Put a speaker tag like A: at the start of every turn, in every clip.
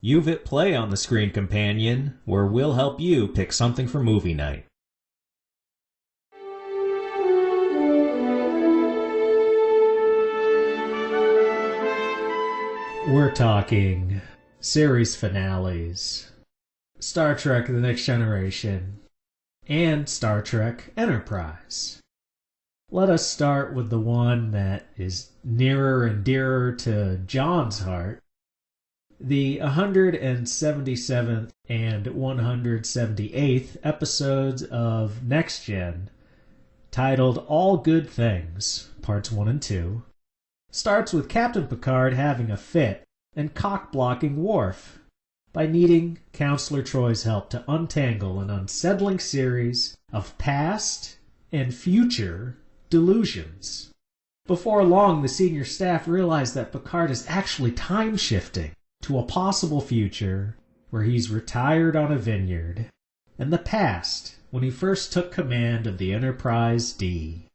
A: You've hit play on the Screen Companion, where we'll help you pick something for movie night. We're talking series finales, Star Trek The Next Generation, and Star Trek Enterprise. Let us start with the one that is nearer and dearer to John's heart, the 177th and 178th episodes of Next Gen, titled All Good Things, Parts 1 and 2, starts with Captain Picard having a fit and cock-blocking Worf by needing Counselor Troy's help to untangle an unsettling series of past and future delusions. Before long, the senior staff realize that Picard is actually time-shifting to a possible future where he's retired on a vineyard, and the past when he first took command of the Enterprise D.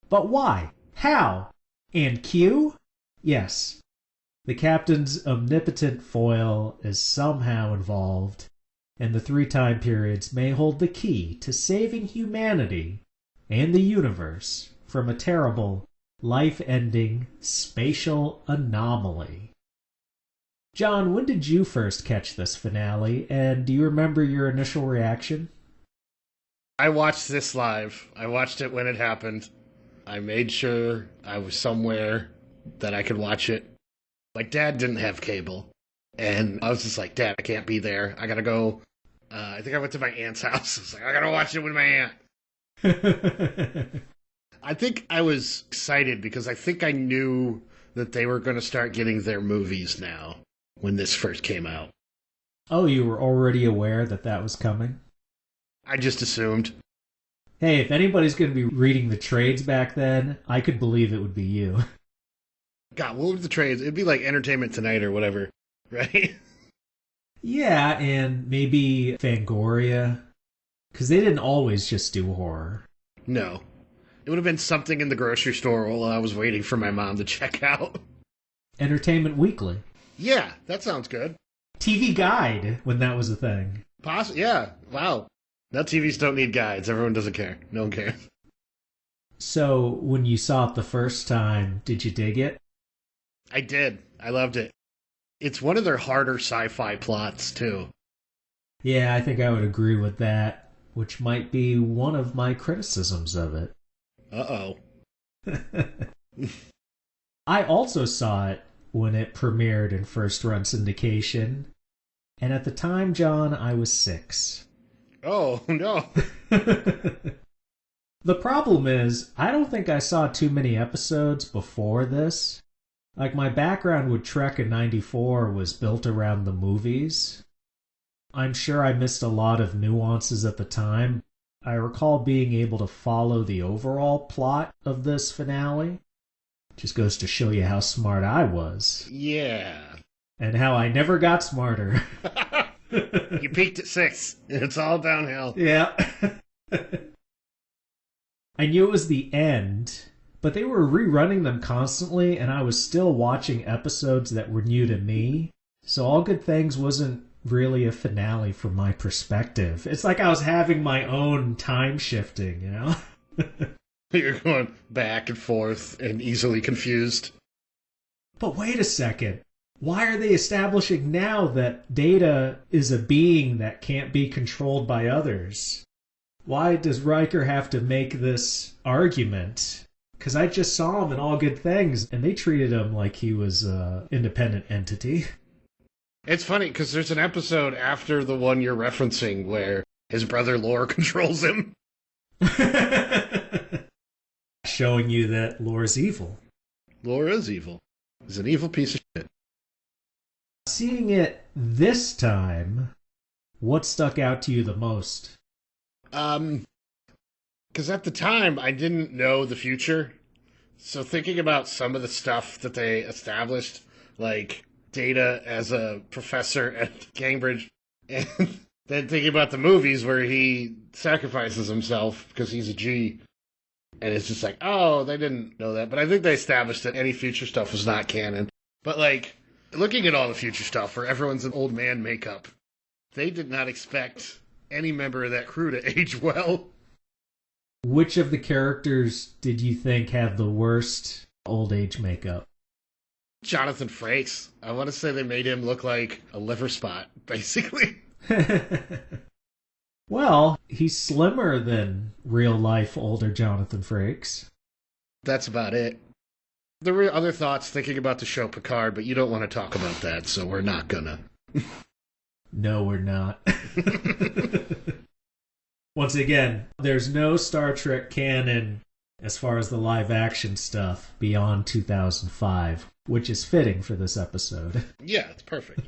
A: But why? How? And Q? Yes, the captain's omnipotent foil is somehow involved, and the three time periods may hold the key to saving humanity and the universe from a terrible, life-ending spatial anomaly. John, when did you first catch this finale, and do you remember your initial reaction?
B: I watched this live. I watched it when it happened. I made sure I was somewhere that I could watch it. My dad didn't have cable, and I was just like, Dad, I can't be there. I gotta go. I think I went to my aunt's house. I was like, I gotta watch it with my aunt. I think I was excited because I think I knew that they were going to start getting their movies now when this first came out.
A: Oh, you were already aware that that was coming?
B: I just assumed.
A: Hey, if anybody's going to be reading the trades back then, I could believe it would be you.
B: God, what were the trades? It'd be like Entertainment Tonight or whatever, right?
A: Yeah, and maybe Fangoria, because they didn't always just do horror.
B: No. It would have been something in the grocery store while I was waiting for my mom to check out.
A: Entertainment Weekly.
B: Yeah, that sounds good.
A: TV Guide, when that was a thing.
B: Yeah, wow. Now TVs don't need guides. Everyone doesn't care. No one cares.
A: So, when you saw it the first time, did you dig it?
B: I did. I loved it. It's one of their harder sci-fi plots, too.
A: Yeah, I think I would agree with that, which might be one of my criticisms of it.
B: Uh-oh.
A: I also saw it when it premiered in first-run syndication, and at the time, John, I was 6.
B: Oh, no.
A: The problem is, I don't think I saw too many episodes before this. Like, my background with Trek in '94 was built around the movies. I'm sure I missed a lot of nuances at the time. I recall being able to follow the overall plot of this finale. Just goes to show you how smart I was.
B: Yeah.
A: And how I never got smarter.
B: You peaked at 6, and it's all downhill.
A: Yeah. I knew it was the end, but they were rerunning them constantly, and I was still watching episodes that were new to me. So All Good Things wasn't really a finale from my perspective. It's like I was having my own time shifting, you know?
B: You're going back and forth and easily confused.
A: But wait a second. Why are they establishing now that Data is a being that can't be controlled by others? Why does Riker have to make this argument? Because I just saw him in All Good Things, and they treated him like he was an independent entity.
B: It's funny, because there's an episode after the one you're referencing where his brother Lore controls him.
A: Showing you that Lore's evil.
B: Lore is evil. He's an evil piece of shit.
A: Seeing it this time, what stuck out to you the most?
B: Because at the time, I didn't know the future. So thinking about some of the stuff that they established, like Data as a professor at Cambridge, and then thinking about the movies where he sacrifices himself because he's a G, and it's just like, oh, they didn't know that. But I think they established that any future stuff was not canon. But, like, Looking at all the future stuff where everyone's in old man makeup, they did not expect any member of that crew to age well.
A: Which of the characters did you think had the worst old age makeup?
B: Jonathan Frakes. I want to say they made him look like a liver spot, basically.
A: Well, he's slimmer than real-life older Jonathan Frakes.
B: That's about it. There were other thoughts thinking about the show Picard, but you don't want to talk about that, so we're not gonna.
A: No, we're not. Once again, there's no Star Trek canon as far as the live-action stuff beyond 2005, which is fitting for this episode.
B: Yeah, it's perfect.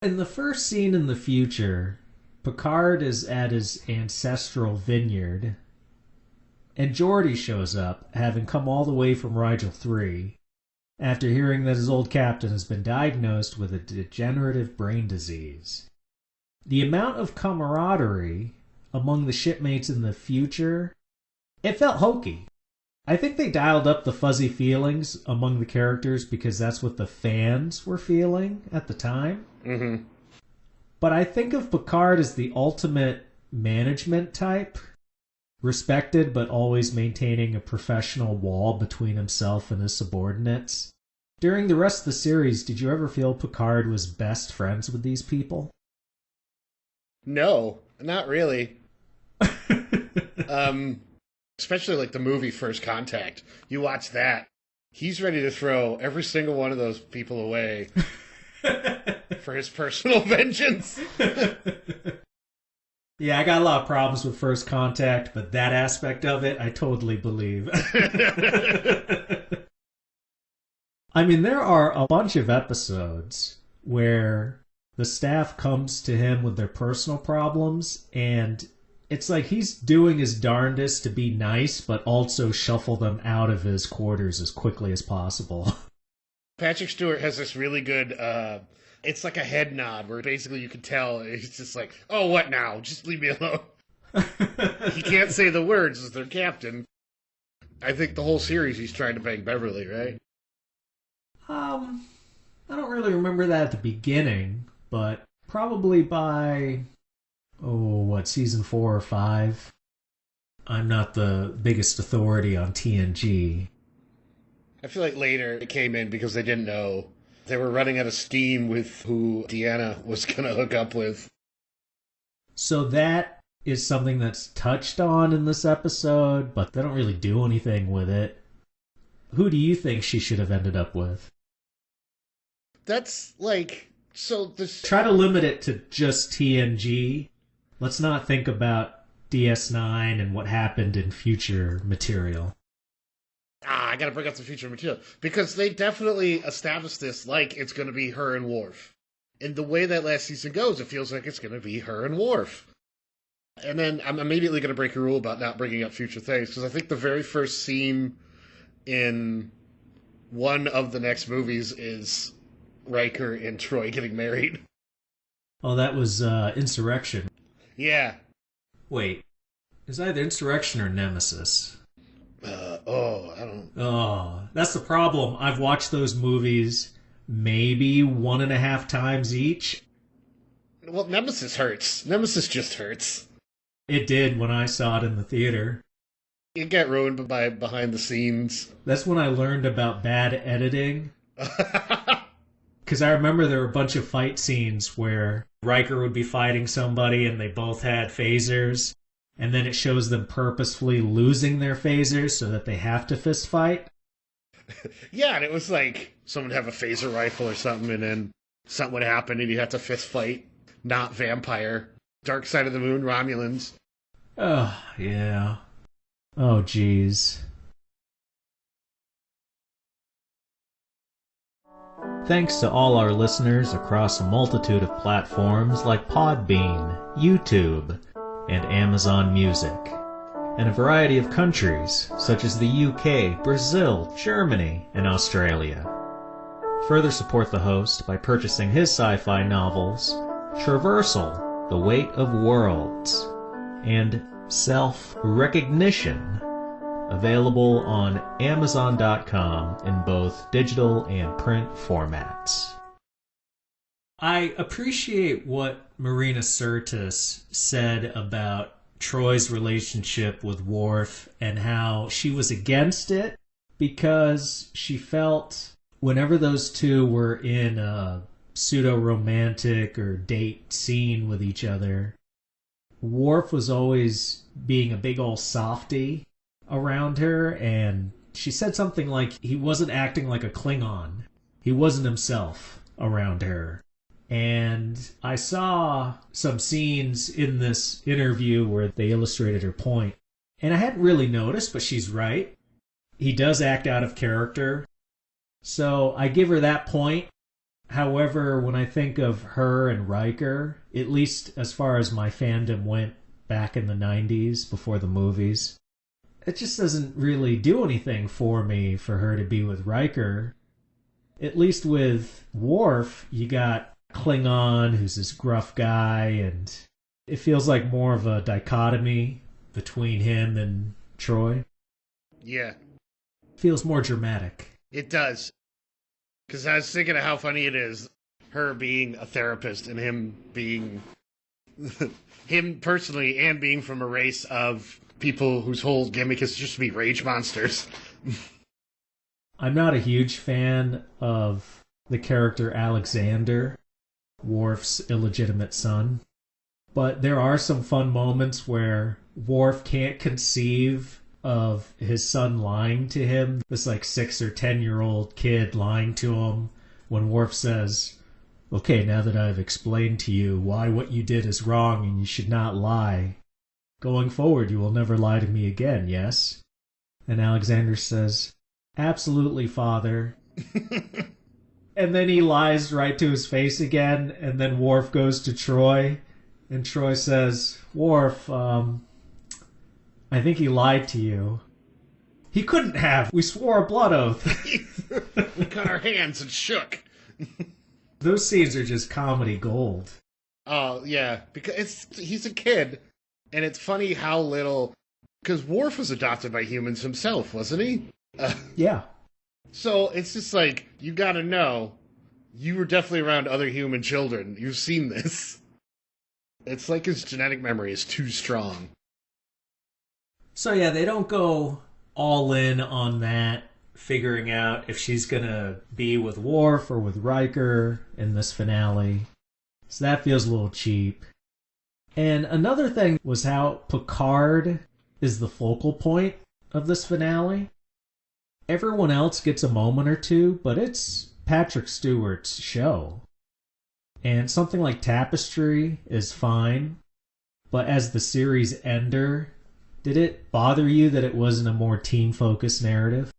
A: In the first scene in the future, Picard is at his ancestral vineyard, and Geordi shows up, having come all the way from Rigel 3, after hearing that his old captain has been diagnosed with a degenerative brain disease. The amount of camaraderie among the shipmates in the future, it felt hokey. I think they dialed up the fuzzy feelings among the characters because that's what the fans were feeling at the time.
B: Mm-hmm.
A: But I think of Picard as the ultimate management type, respected but always maintaining a professional wall between himself and his subordinates. During the rest of the series, did you ever feel Picard was best friends with these people?
B: No, not really. Especially like the movie First Contact. You watch that, he's ready to throw every single one of those people away for his personal vengeance.
A: Yeah, I got a lot of problems with First Contact, but that aspect of it, I totally believe. I mean, there are a bunch of episodes where the staff comes to him with their personal problems, and it's like he's doing his darndest to be nice, but also shuffle them out of his quarters as quickly as possible.
B: Patrick Stewart has this really good, it's like a head nod where basically you can tell he's just like, oh, what now? Just leave me alone. He can't say the words as their captain. I think the whole series he's trying to bang Beverly, right?
A: I don't really remember that at the beginning, but probably by, season 4 or 5? I'm not the biggest authority on TNG.
B: I feel like later it came in because they didn't know. They were running out of steam with who Deanna was going to hook up with.
A: So that is something that's touched on in this episode, but they don't really do anything with it. Who do you think she should have ended up with?
B: That's like... So this...
A: Try to limit it to just TNG. Let's not think about DS9 and what happened in future material.
B: I gotta bring up the future material. Because they definitely established this like it's gonna be her and Worf. And the way that last season goes, it feels like it's gonna be her and Worf. And then I'm immediately gonna break a rule about not bringing up future things, because I think the very first scene in one of the next movies is Riker and Troy getting married.
A: Oh, that was Insurrection.
B: Yeah.
A: Wait, is either Insurrection or Nemesis?
B: I don't...
A: Oh, that's the problem. I've watched those movies maybe 1.5 times each.
B: Well, Nemesis hurts. Nemesis just hurts.
A: It did when I saw it in the theater.
B: It got ruined by behind the scenes.
A: That's when I learned about bad editing. Because I remember there were a bunch of fight scenes where Riker would be fighting somebody and they both had phasers. And then it shows them purposefully losing their phasers so that they have to fist fight.
B: Yeah, and it was like someone would have a phaser rifle or something, and then something would happen and you'd have to fist fight. Not vampire. Dark Side of the Moon Romulans.
A: Oh, yeah. Oh, jeez. Thanks to all our listeners across a multitude of platforms like Podbean, YouTube, and Amazon Music, and a variety of countries such as the UK, Brazil, Germany, and Australia. Further support the host by purchasing his sci-fi novels, Traversal, The Weight of Worlds, and Self-Recognition, available on Amazon.com in both digital and print formats. I appreciate what Marina Sirtis said about Troy's relationship with Worf and how she was against it because she felt whenever those two were in a pseudo-romantic or date scene with each other, Worf was always being a big ol' softy around her, and she said something like he wasn't acting like a Klingon. He wasn't himself around her. And I saw some scenes in this interview where they illustrated her point. And I hadn't really noticed, but she's right. He does act out of character. So I give her that point. However, when I think of her and Riker, at least as far as my fandom went back in the 90s before the movies, it just doesn't really do anything for me for her to be with Riker. At least with Worf, you got Klingon, who's this gruff guy, and it feels like more of a dichotomy between him and Troy.
B: Yeah.
A: Feels more dramatic.
B: It does. Because I was thinking of how funny it is, her being a therapist and him being... him personally, and being from a race of people whose whole gimmick is just to be rage monsters.
A: I'm not a huge fan of the character Alexander, Worf's illegitimate son. But there are some fun moments where Worf can't conceive of his son lying to him. This 6 or 10-year-old kid lying to him when Worf says, "Okay, now that I've explained to you why what you did is wrong and you should not lie, going forward you will never lie to me again, yes?" And Alexander says, "Absolutely, Father." And then he lies right to his face again, and then Worf goes to Troy, and Troy says, "Worf, I think he lied to you." He couldn't have. We swore a blood oath.
B: We cut our hands and shook.
A: Those scenes are just comedy gold.
B: Oh, yeah, because he's a kid, and it's funny how little... Because Worf was adopted by humans himself, wasn't he?
A: Yeah.
B: So it's just like, you gotta know, you were definitely around other human children. You've seen this. It's like his genetic memory is too strong.
A: So yeah, they don't go all in on that, figuring out if she's gonna be with Worf or with Riker in this finale. So that feels a little cheap. And another thing was how Picard is the focal point of this finale. Everyone else gets a moment or two, but it's Patrick Stewart's show. And something like Tapestry is fine, but as the series ender, did it bother you that it wasn't a more team-focused narrative?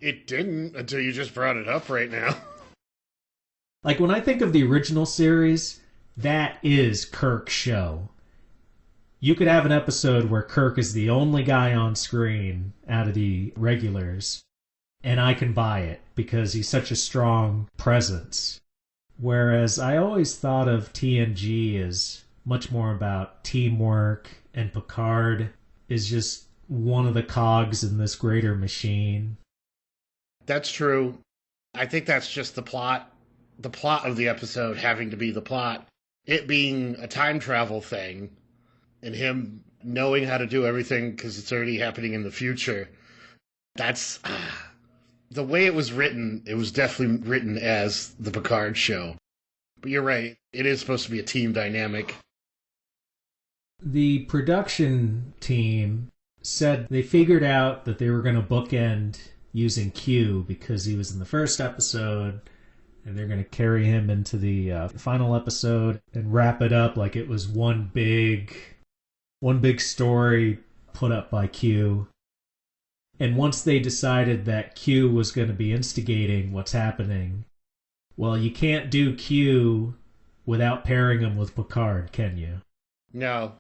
B: It didn't until you just brought it up right now.
A: Like, when I think of the original series, that is Kirk's show. You could have an episode where Kirk is the only guy on screen out of the regulars, and I can buy it because he's such a strong presence. Whereas I always thought of TNG as much more about teamwork, and Picard is just one of the cogs in this greater machine.
B: That's true. I think that's just the plot. The plot of the episode having to be the plot. It being a time travel thing, and him knowing how to do everything because it's already happening in the future. That's... the way it was written, it was definitely written as the Picard show. But you're right, it is supposed to be a team dynamic.
A: The production team said they figured out that they were going to bookend using Q because he was in the first episode, and they're going to carry him into the final episode and wrap it up like it was one big story put up by Q. And once they decided that Q was going to be instigating what's happening, well, you can't do Q without pairing him with Picard, can you?
B: No.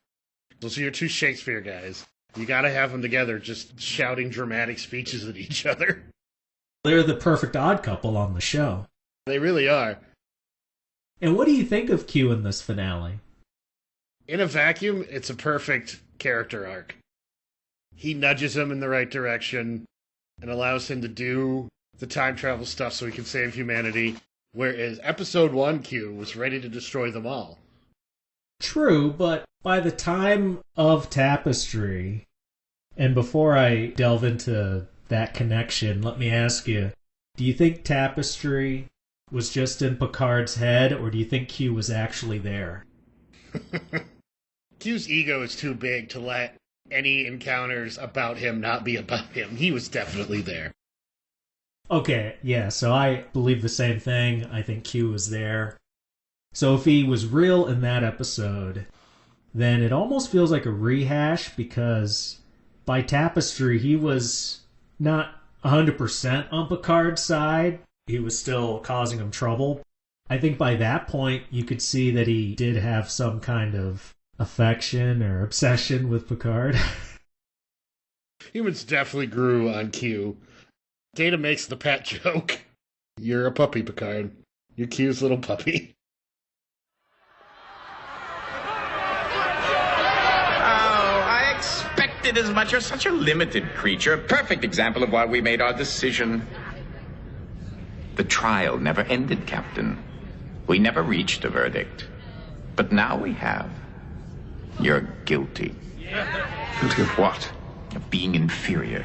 B: Those are your two Shakespeare guys. You gotta have them together just shouting dramatic speeches at each other.
A: They're the perfect odd couple on the show.
B: They really are.
A: And what do you think of Q in this finale?
B: In a vacuum, it's a perfect character arc. he nudges him in the right direction and allows him to do the time travel stuff so he can save humanity, whereas Episode 1 Q was ready to destroy them all.
A: True, but by the time of Tapestry, and before I delve into that connection, let me ask you, do you think Tapestry was just in Picard's head, or do you think Q was actually there?
B: Q's ego is too big to let any encounters about him not be about him. He was definitely there.
A: Okay, yeah, so I believe the same thing. I think Q was there. So if he was real in that episode, then it almost feels like a rehash, because by Tapestry, he was not 100% on Picard's side. He was still causing him trouble. I think by that point, you could see that he did have some kind of affection or obsession with Picard.
B: Humans definitely grew on Q. Data makes the pet joke. You're a puppy, Picard. You're Q's little puppy.
C: I expected as much. You're such a limited creature. A perfect example of why we made our decision. The trial never ended, Captain. We never reached a verdict. But now we have. You're guilty.
D: Guilty of what?
C: Of being inferior.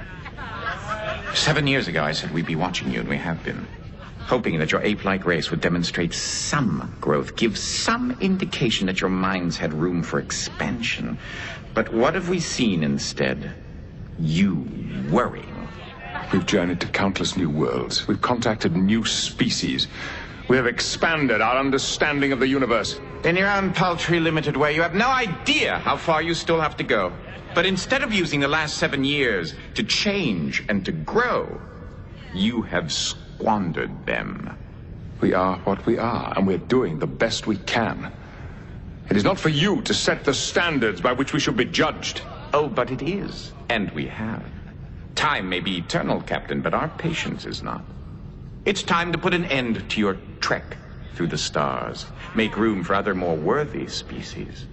C: 7 years ago, I said we'd be watching you, and we have been. Hoping that your ape-like race would demonstrate some growth, give some indication that your minds had room for expansion. But what have we seen instead? You worrying.
D: We've journeyed to countless new worlds. We've contacted new species. We have expanded our understanding of the universe.
C: In your own paltry, limited way, you have no idea how far you still have to go. But instead of using the last 7 years to change and to grow, you have squandered them.
D: We are what we are, and we're doing the best we can. It is not for you to set the standards by which we should be judged.
C: Oh, but it is. And we have. Time may be eternal, Captain, but our patience is not. It's time to put an end to your trek through the stars. Make room for other more worthy species.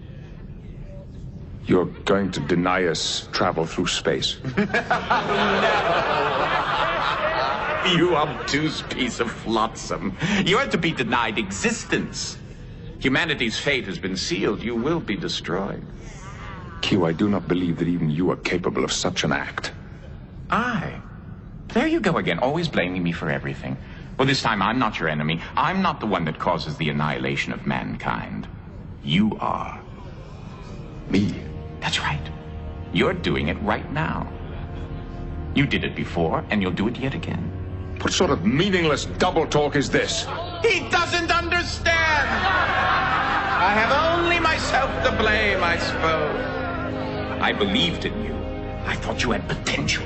D: You're going to deny us travel through space?
C: You obtuse piece of flotsam. You are to be denied existence. Humanity's fate has been sealed. You will be destroyed.
D: Q, I do not believe that even you are capable of such an act.
C: There you go again, always blaming me for everything. Well, this time I'm not your enemy. I'm not the one that causes the annihilation of mankind. You are.
D: Me?
C: That's right. You're doing it right now. You did it before, and you'll do it yet again.
D: What sort of meaningless double talk is this?
C: He doesn't understand! I have only myself to blame, I suppose. I believed in you. I thought you had potential.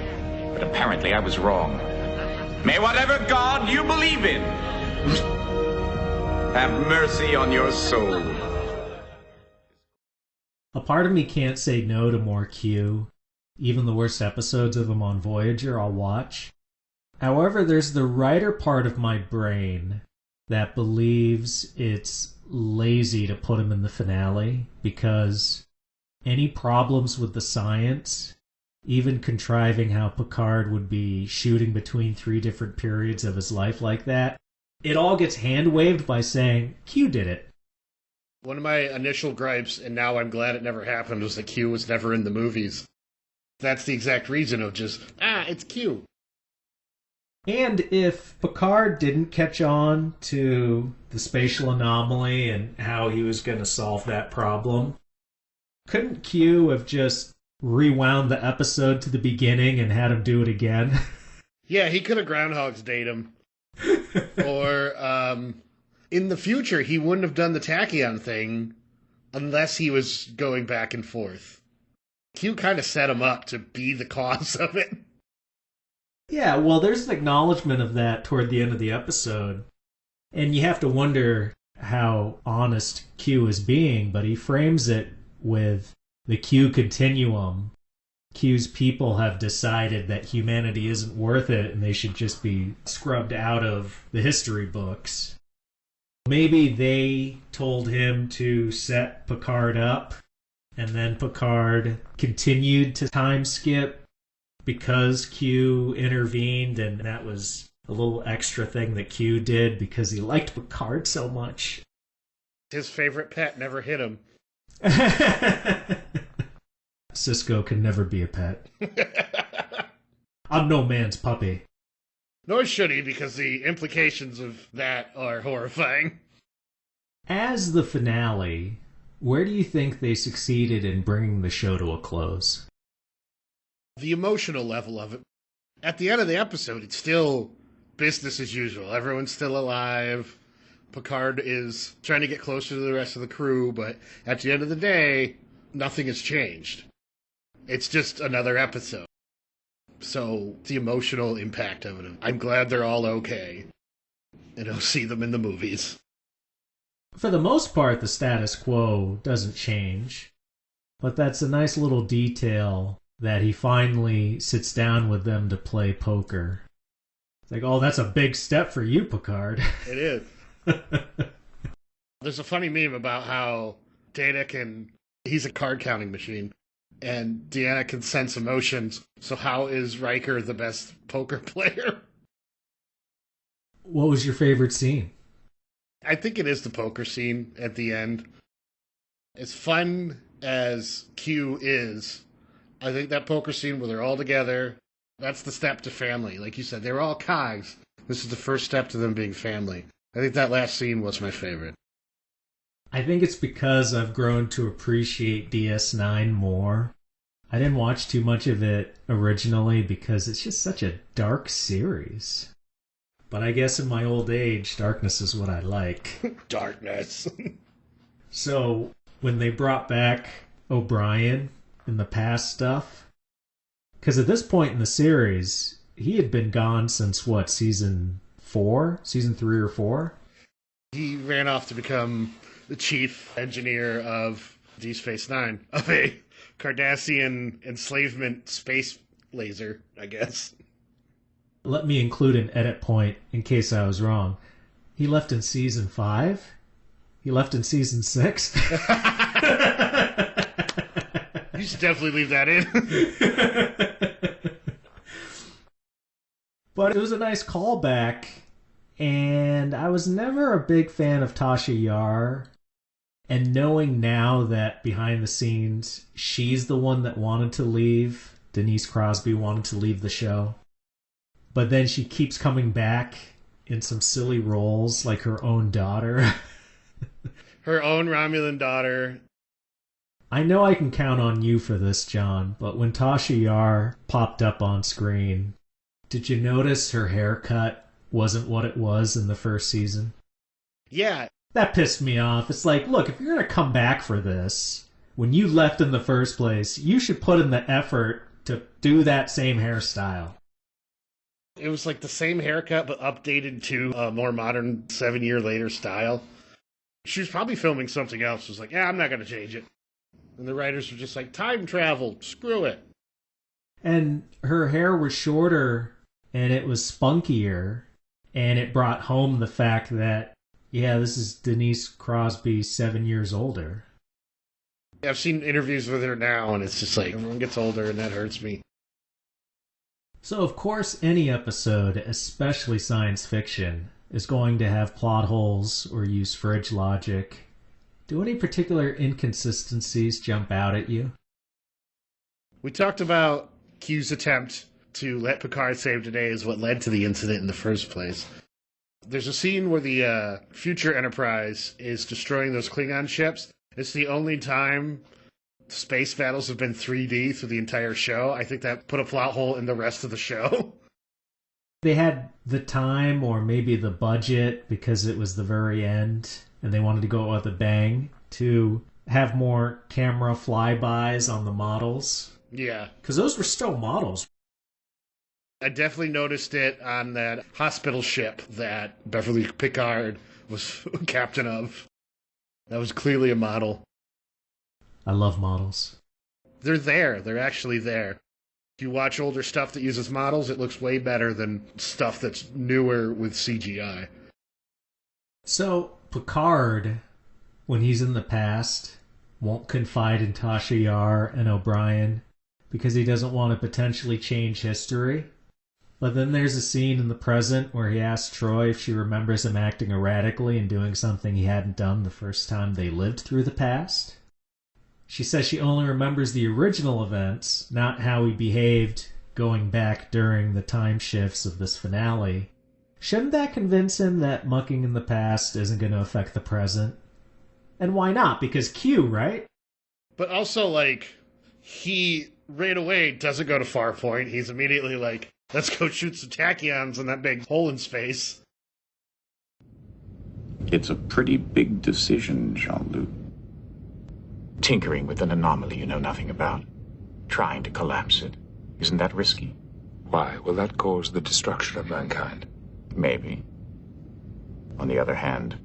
C: But apparently I was wrong. May whatever God you believe in have mercy on your soul.
A: A part of me can't say no to more Q. Even the worst episodes of him on Voyager I'll watch. However, there's the writer part of my brain that believes it's lazy to put him in the finale, because any problems with the science, even contriving how Picard would be shooting between 3 different periods of his life like that, it all gets hand-waved by saying, Q did it.
B: One of my initial gripes, and now I'm glad it never happened, was that Q was never in the movies. That's the exact reason of just, it's Q.
A: And if Picard didn't catch on to the spatial anomaly and how he was going to solve that problem, couldn't Q have just rewound the episode to the beginning and had him do it again?
B: Yeah, he could have Groundhog's Dayed him. Or, in the future, he wouldn't have done the tachyon thing unless he was going back and forth. Q kind of set him up to be the cause of it.
A: Yeah, well, there's an acknowledgement of that toward the end of the episode. And you have to wonder how honest Q is being, but he frames it with the Q continuum. Q's people have decided that humanity isn't worth it and they should just be scrubbed out of the history books. Maybe they told him to set Picard up, and then Picard continued to time skip because Q intervened, and that was a little extra thing that Q did because he liked Picard so much.
B: His favorite pet never hit him.
A: Cisco can never be a pet. I'm no man's puppy.
B: Nor should he, because the implications of that are horrifying.
A: As the finale, where do you think they succeeded in bringing the show to a close?
B: The emotional level of it. At the end of the episode, it's still business as usual. Everyone's still alive. Picard is trying to get closer to the rest of the crew, but at the end of the day, nothing has changed. It's just another episode. So, the emotional impact of it, I'm glad they're all okay. And I'll see them in the movies.
A: For the most part, the status quo doesn't change. But that's a nice little detail that he finally sits down with them to play poker. It's like, oh, that's a big step for you, Picard.
B: It is. There's a funny meme about how he's a card counting machine, and Deanna can sense emotions. So how is Riker the best poker player?
A: What was your favorite scene?
B: I think it is the poker scene at the end. As fun as Q is, I think that poker scene where they're all together, that's the step to family. Like you said, they were all cogs. This is the first step to them being family. I think that last scene was my favorite.
A: I think it's because I've grown to appreciate DS9 more. I didn't watch too much of it originally because it's just such a dark series. But I guess in my old age, darkness is what I like.
B: Darkness.
A: So, when they brought back O'Brien in the past stuff, because at this point in the series, he had been gone since what, season 4? Season 3 or 4?
B: He ran off to become the chief engineer of Deep Space Nine, of a Cardassian enslavement space laser, I guess.
A: Let me include an edit point in case I was wrong. He left in season 5? He left in season 6?
B: You should definitely leave that in.
A: But it was a nice callback, and I was never a big fan of Tasha Yar. And knowing now that behind the scenes, she's the one that wanted to leave, Denise Crosby wanted to leave the show. But then she keeps coming back in some silly roles, like her own daughter.
B: Her own Romulan daughter.
A: I know I can count on you for this, John, but when Tasha Yar popped up on screen, did you notice her haircut wasn't what it was in the first season?
B: Yeah.
A: That pissed me off. It's like, look, if you're going to come back for this, when you left in the first place, you should put in the effort to do that same hairstyle.
B: It was like the same haircut, but updated to a more modern 7-year later style. She was probably filming something else. She was like, yeah, I'm not going to change it. And the writers were just like, time travel, screw it.
A: And her hair was shorter, and it was spunkier, and it brought home the fact that, yeah, this is Denise Crosby 7 years older.
B: I've seen interviews with her now, and it's just like, everyone gets older, and that hurts me.
A: So, of course, any episode, especially science fiction, is going to have plot holes or use fridge logic. Do any particular inconsistencies jump out at you?
B: We talked about Q's attempt to let Picard save today is what led to the incident in the first place. There's a scene where the future Enterprise is destroying those Klingon ships. It's the only time space battles have been 3D through the entire show. I think that put a plot hole in the rest of the show.
A: They had the time or maybe the budget because it was the very end and they wanted to go with a bang to have more camera flybys on the models.
B: Yeah.
A: Because those were still models.
B: I definitely noticed it on that hospital ship that Beverly Picard was captain of. That was clearly a model.
A: I love models.
B: They're there. They're actually there. If you watch older stuff that uses models, it looks way better than stuff that's newer with CGI.
A: So, Picard, when he's in the past, won't confide in Tasha Yar and O'Brien because he doesn't want to potentially change history. But then there's a scene in the present where he asks Troy if she remembers him acting erratically and doing something he hadn't done the first time they lived through the past. She says she only remembers the original events, not how he behaved going back during the time shifts of this finale. Shouldn't that convince him that mucking in the past isn't going to affect the present? And why not? Because Q, right?
B: But also, like, he right away doesn't go to Farpoint. He's immediately like, let's go shoot some tachyons in that big hole in space.
C: It's a pretty big decision, Jean-Luc. Tinkering with an anomaly you know nothing about. Trying to collapse it. Isn't that risky?
D: Why? Will that cause the destruction of mankind?
C: Maybe. On the other hand,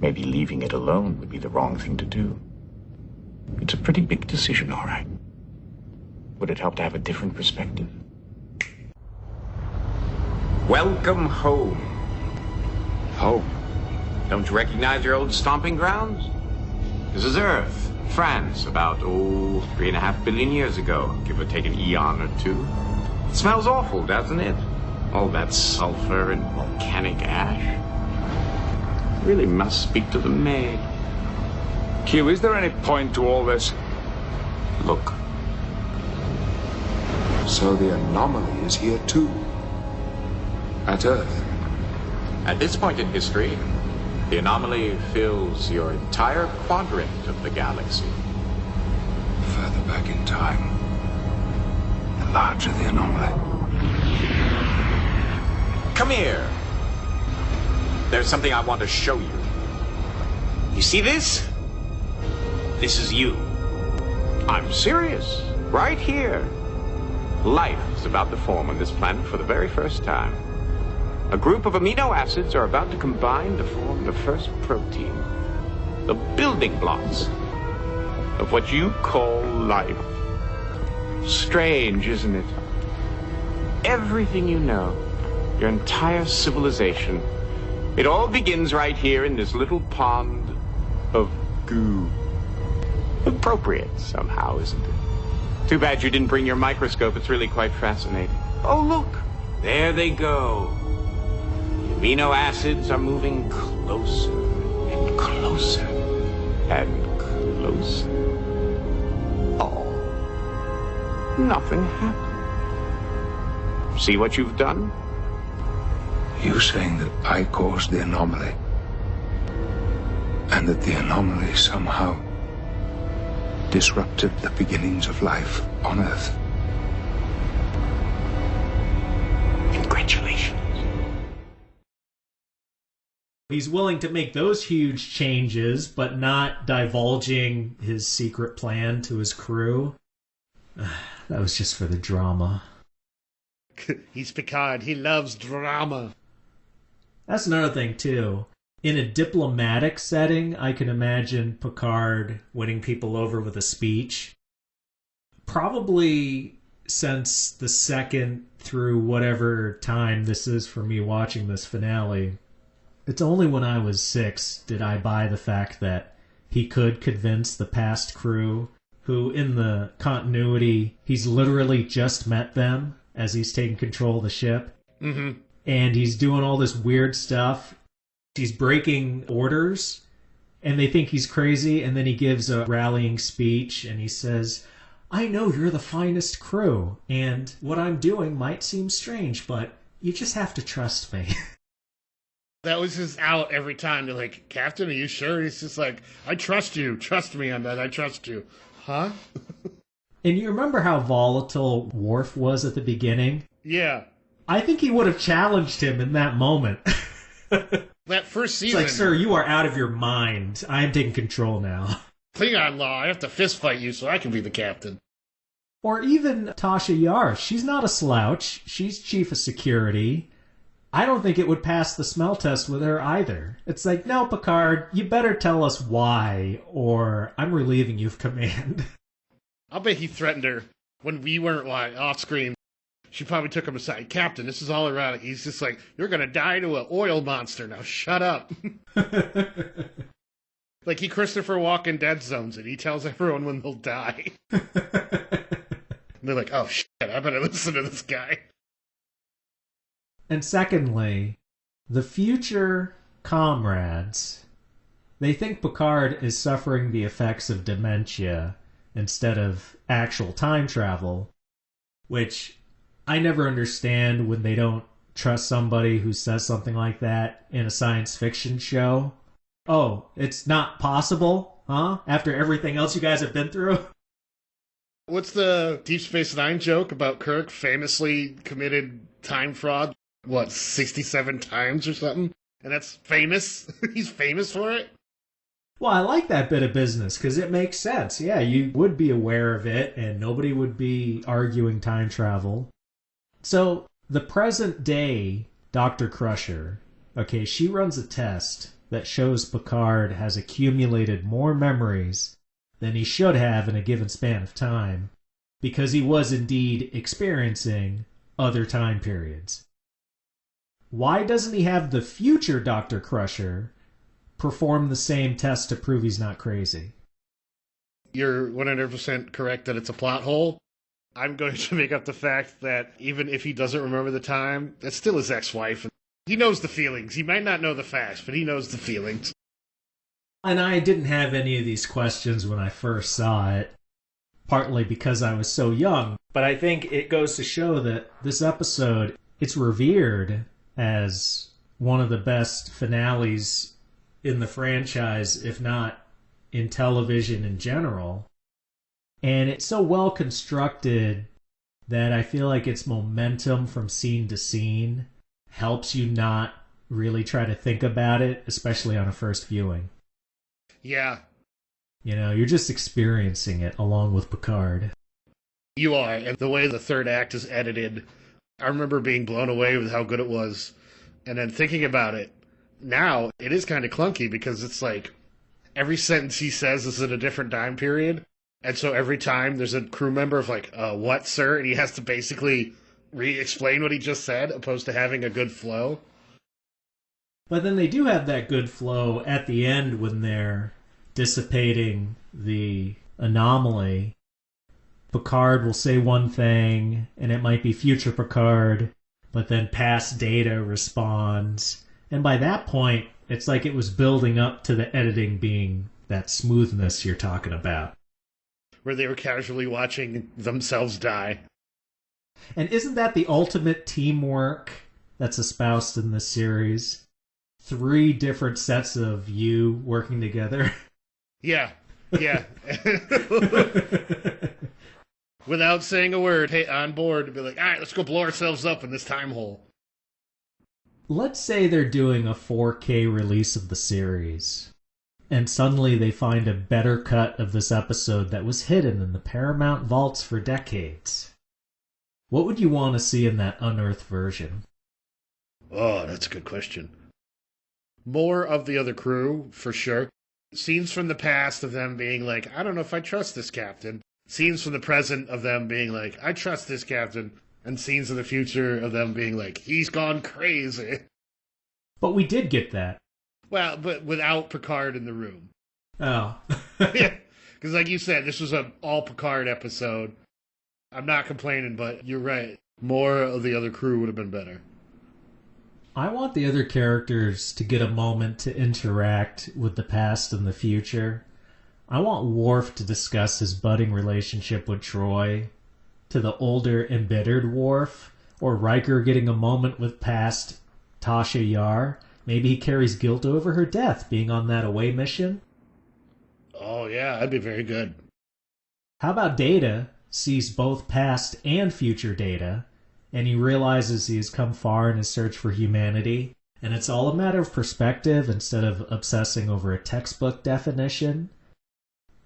C: maybe leaving it alone would be the wrong thing to do. It's a pretty big decision, all right. Would it help to have a different perspective? Welcome home.
D: Home?
C: Don't you recognize your old stomping grounds? This is Earth, France, about, 3.5 billion years ago, give or take an eon or two. It smells awful, doesn't it? All that sulfur and volcanic ash. Really must speak to the maid.
D: Q, is there any point to all this?
C: Look,
D: So the anomaly is here too. At Earth.
C: at this point in history, the anomaly fills your entire quadrant of the galaxy.
D: Further back in time, the larger the anomaly.
C: Come here. There's something I want to show you. You see this? This is you. I'm serious. Right here. Life is about to form on this planet for the very first time. A group of amino acids are about to combine to form the first protein. The building blocks of what you call life. Strange, isn't it? Everything you know, your entire civilization, it all begins right here in this little pond of goo. Appropriate somehow, isn't it? Too bad you didn't bring your microscope. It's really quite fascinating. Oh, look. There they go. The amino acids are moving closer and closer and closer. Oh, nothing happened. See what you've done?
D: You saying that I caused the anomaly? And that the anomaly somehow disrupted the beginnings of life on Earth?
C: Congratulations.
A: He's willing to make those huge changes, but not divulging his secret plan to his crew. That was just for the drama.
B: He's Picard. He loves drama.
A: That's another thing, too. In a diplomatic setting, I can imagine Picard winning people over with a speech. Probably since the second through whatever time this is for me watching this finale, it's only when I was 6 did I buy the fact that he could convince the past crew, who in the continuity, he's literally just met them as he's taking control of the ship.
B: Mm-hmm.
A: And he's doing all this weird stuff. He's breaking orders, and they think he's crazy, and then he gives a rallying speech, and he says, I know you're the finest crew, and what I'm doing might seem strange, but you just have to trust me.
B: That was his out every time. They're like, Captain, are you sure? He's just like, I trust you. Trust me on that. I trust you. Huh?
A: And you remember how volatile Worf was at the beginning?
B: Yeah.
A: I think he would have challenged him in that moment.
B: That first season.
A: It's like, sir, you are out of your mind. I am taking control now.
B: Klingon law. I have to fist fight you so I can be the captain.
A: Or even Tasha Yar. She's not a slouch. She's chief of security. I don't think it would pass the smell test with her either. It's like, no, Picard, you better tell us why, or I'm relieving you of command.
B: I'll bet he threatened her when we weren't off screen. She probably took him aside. Captain, this is all around. He's just like, you're going to die to an oil monster. Now shut up. Like he Christopher Walken Dead Zones it. He tells everyone when they'll die. And they're like, oh shit, I better listen to this guy.
A: And secondly, the future comrades, they think Picard is suffering the effects of dementia instead of actual time travel, which I never understand when they don't trust somebody who says something like that in a science fiction show. Oh, it's not possible, huh? After everything else you guys have been through?
B: What's the Deep Space Nine joke about Kirk famously committed time fraud, 67 times or something? And that's famous? He's famous for it?
A: Well, I like that bit of business because it makes sense. Yeah, you would be aware of it and nobody would be arguing time travel. So, the present day Dr. Crusher, okay, she runs a test that shows Picard has accumulated more memories than he should have in a given span of time because he was indeed experiencing other time periods. Why doesn't he have the future Dr. Crusher perform the same test to prove he's not crazy?
B: You're 100% correct that it's a plot hole. I'm going to make up the fact that even if he doesn't remember the time, that's still his ex-wife. He knows the feelings. He might not know the facts, but he knows the feelings.
A: And I didn't have any of these questions when I first saw it, partly because I was so young. But I think it goes to show that this episode, it's revered as one of the best finales in the franchise, if not in television in general. And it's so well constructed that I feel like its momentum from scene to scene helps you not really try to think about it, especially on a first viewing.
B: Yeah.
A: You know, you're just experiencing it along with Picard.
B: You are, and the way the third act is edited, I remember being blown away with how good it was. And then thinking about it, now it is kind of clunky because it's like every sentence he says is in a different time period. And so every time there's a crew member of like, what, sir? And he has to basically re-explain what he just said, opposed to having a good flow.
A: But then they do have that good flow at the end when they're dissipating the anomaly. Picard will say one thing, and it might be future Picard, but then past Data responds. And by that point, it's like it was building up to the editing being that smoothness you're talking about.
B: Where they were casually watching themselves die.
A: And isn't that the ultimate teamwork that's espoused in this series? 3 different sets of you working together.
B: Yeah. Without saying a word, hey, on board, to be like, all right, let's go blow ourselves up in this time hole.
A: Let's say they're doing a 4K release of the series, and suddenly they find a better cut of this episode that was hidden in the Paramount vaults for decades. What would you want to see in that unearthed version?
B: Oh, that's a good question. More of the other crew, for sure. Scenes from the past of them being like, I don't know if I trust this captain. Scenes from the present of them being like, I trust this captain. And scenes of the future of them being like, he's gone crazy.
A: But we did get that.
B: Well, but without Picard in the room.
A: Oh.
B: Yeah, because like you said, this was an all Picard episode. I'm not complaining, but you're right. More of the other crew would have been better.
A: I want the other characters to get a moment to interact with the past and the future. I want Worf to discuss his budding relationship with Troy, to the older, embittered Worf, or Riker getting a moment with past Tasha Yar. Maybe he carries guilt over her death being on that away mission.
B: Oh yeah, that'd be very good.
A: How about Data sees both past and future Data, and he realizes he has come far in his search for humanity, and it's all a matter of perspective instead of obsessing over a textbook definition?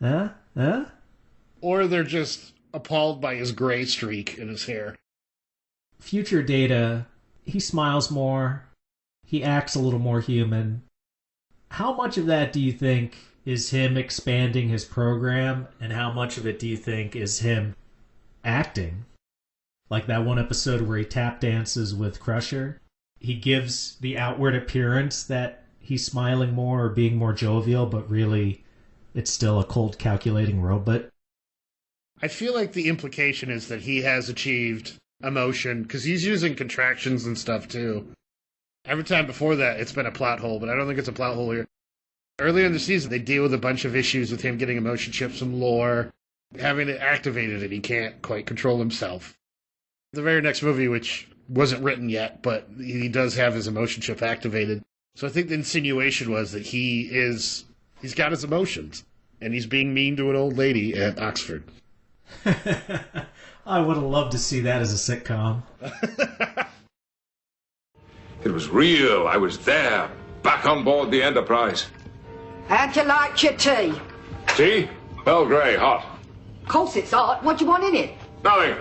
A: Huh?
B: Or they're just appalled by his gray streak in his hair.
A: Future Data, he smiles more, he acts a little more human. How much of that do you think is him expanding his program, and how much of it do you think is him acting? Like that one episode where he tap dances with Crusher. He gives the outward appearance that he's smiling more or being more jovial, but really it's still a cold, calculating robot.
B: I feel like the implication is that he has achieved emotion, because he's using contractions and stuff too. Every time before that, it's been a plot hole, but I don't think it's a plot hole here. Earlier in the season, they deal with a bunch of issues with him getting emotion chips from lore, having it activated, and he can't quite control himself. The very next movie, which wasn't written yet, but he does have his emotion chip activated. So I think the insinuation was that he's got his emotions, and he's being mean to an old lady at Oxford.
A: I would have loved to see that as a sitcom.
D: It was real. I was there, back on board the Enterprise.
E: How'd you like your tea?
D: Tea? Earl Grey, hot.
E: Of course it's hot. What do you want in it?
D: Nothing.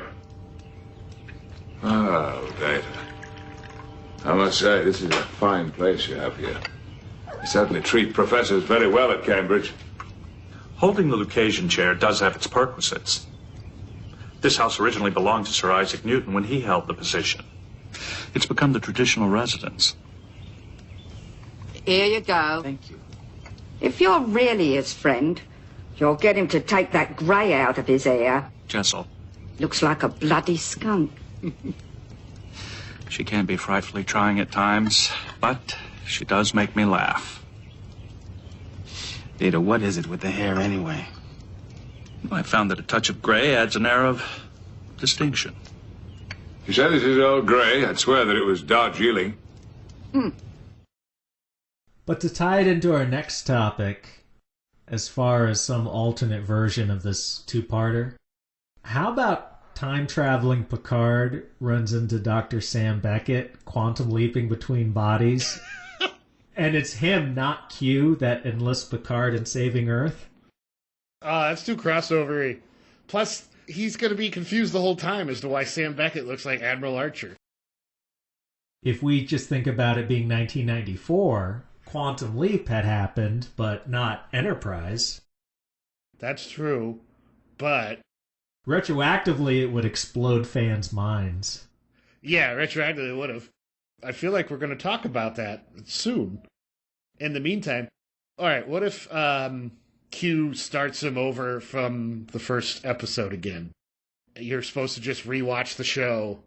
D: Oh, Data. I must say, this is a fine place you have here. You certainly treat professors very well at Cambridge.
F: Holding the Lucasian chair does have its perquisites. This house originally belonged to Sir Isaac Newton when he held the position. It's become the traditional residence.
E: Here you go.
F: Thank you.
E: If you're really his friend, you'll get him to take that grey out of his hair.
F: Jessel,
E: Looks like a bloody skunk.
F: she can be frightfully trying at times, but she does make me laugh.
G: Data, what is it with the hair anyway?
F: I found that a touch of gray adds an air of distinction.
D: You said this is Earl Grey. I'd swear that it was Darjeeling.
A: But to tie it into our next topic, as far as some alternate version of this two-parter, how about time-traveling Picard runs into Dr. Sam Beckett, quantum leaping between bodies, and it's him, not Q, that enlists Picard in saving Earth?
B: That's too crossover-y. Plus, he's going to be confused the whole time as to why Sam Beckett looks like Admiral Archer.
A: If we just think about it being 1994, Quantum Leap had happened, but not Enterprise.
B: That's true, but...
A: Retroactively, it would explode fans' minds.
B: Yeah, retroactively it would have. I feel like we're going to talk about that soon. In the meantime, alright, what if Q starts him over from the first episode again? You're supposed to just rewatch the show,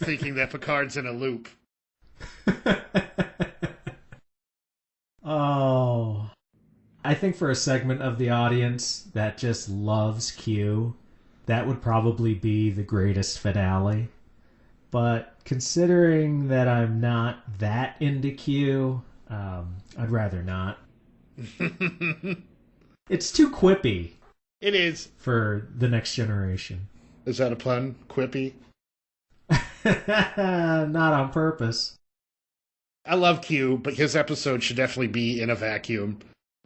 B: thinking that Picard's in a loop.
A: Oh. I think for a segment of the audience that just loves Q, that would probably be the greatest finale. But considering that I'm not that into Q, I'd rather not. It's too quippy.
B: It is.
A: For the next generation.
B: Is that a pun? Quippy?
A: Not on purpose.
B: I love Q, but his episode should definitely be in a vacuum,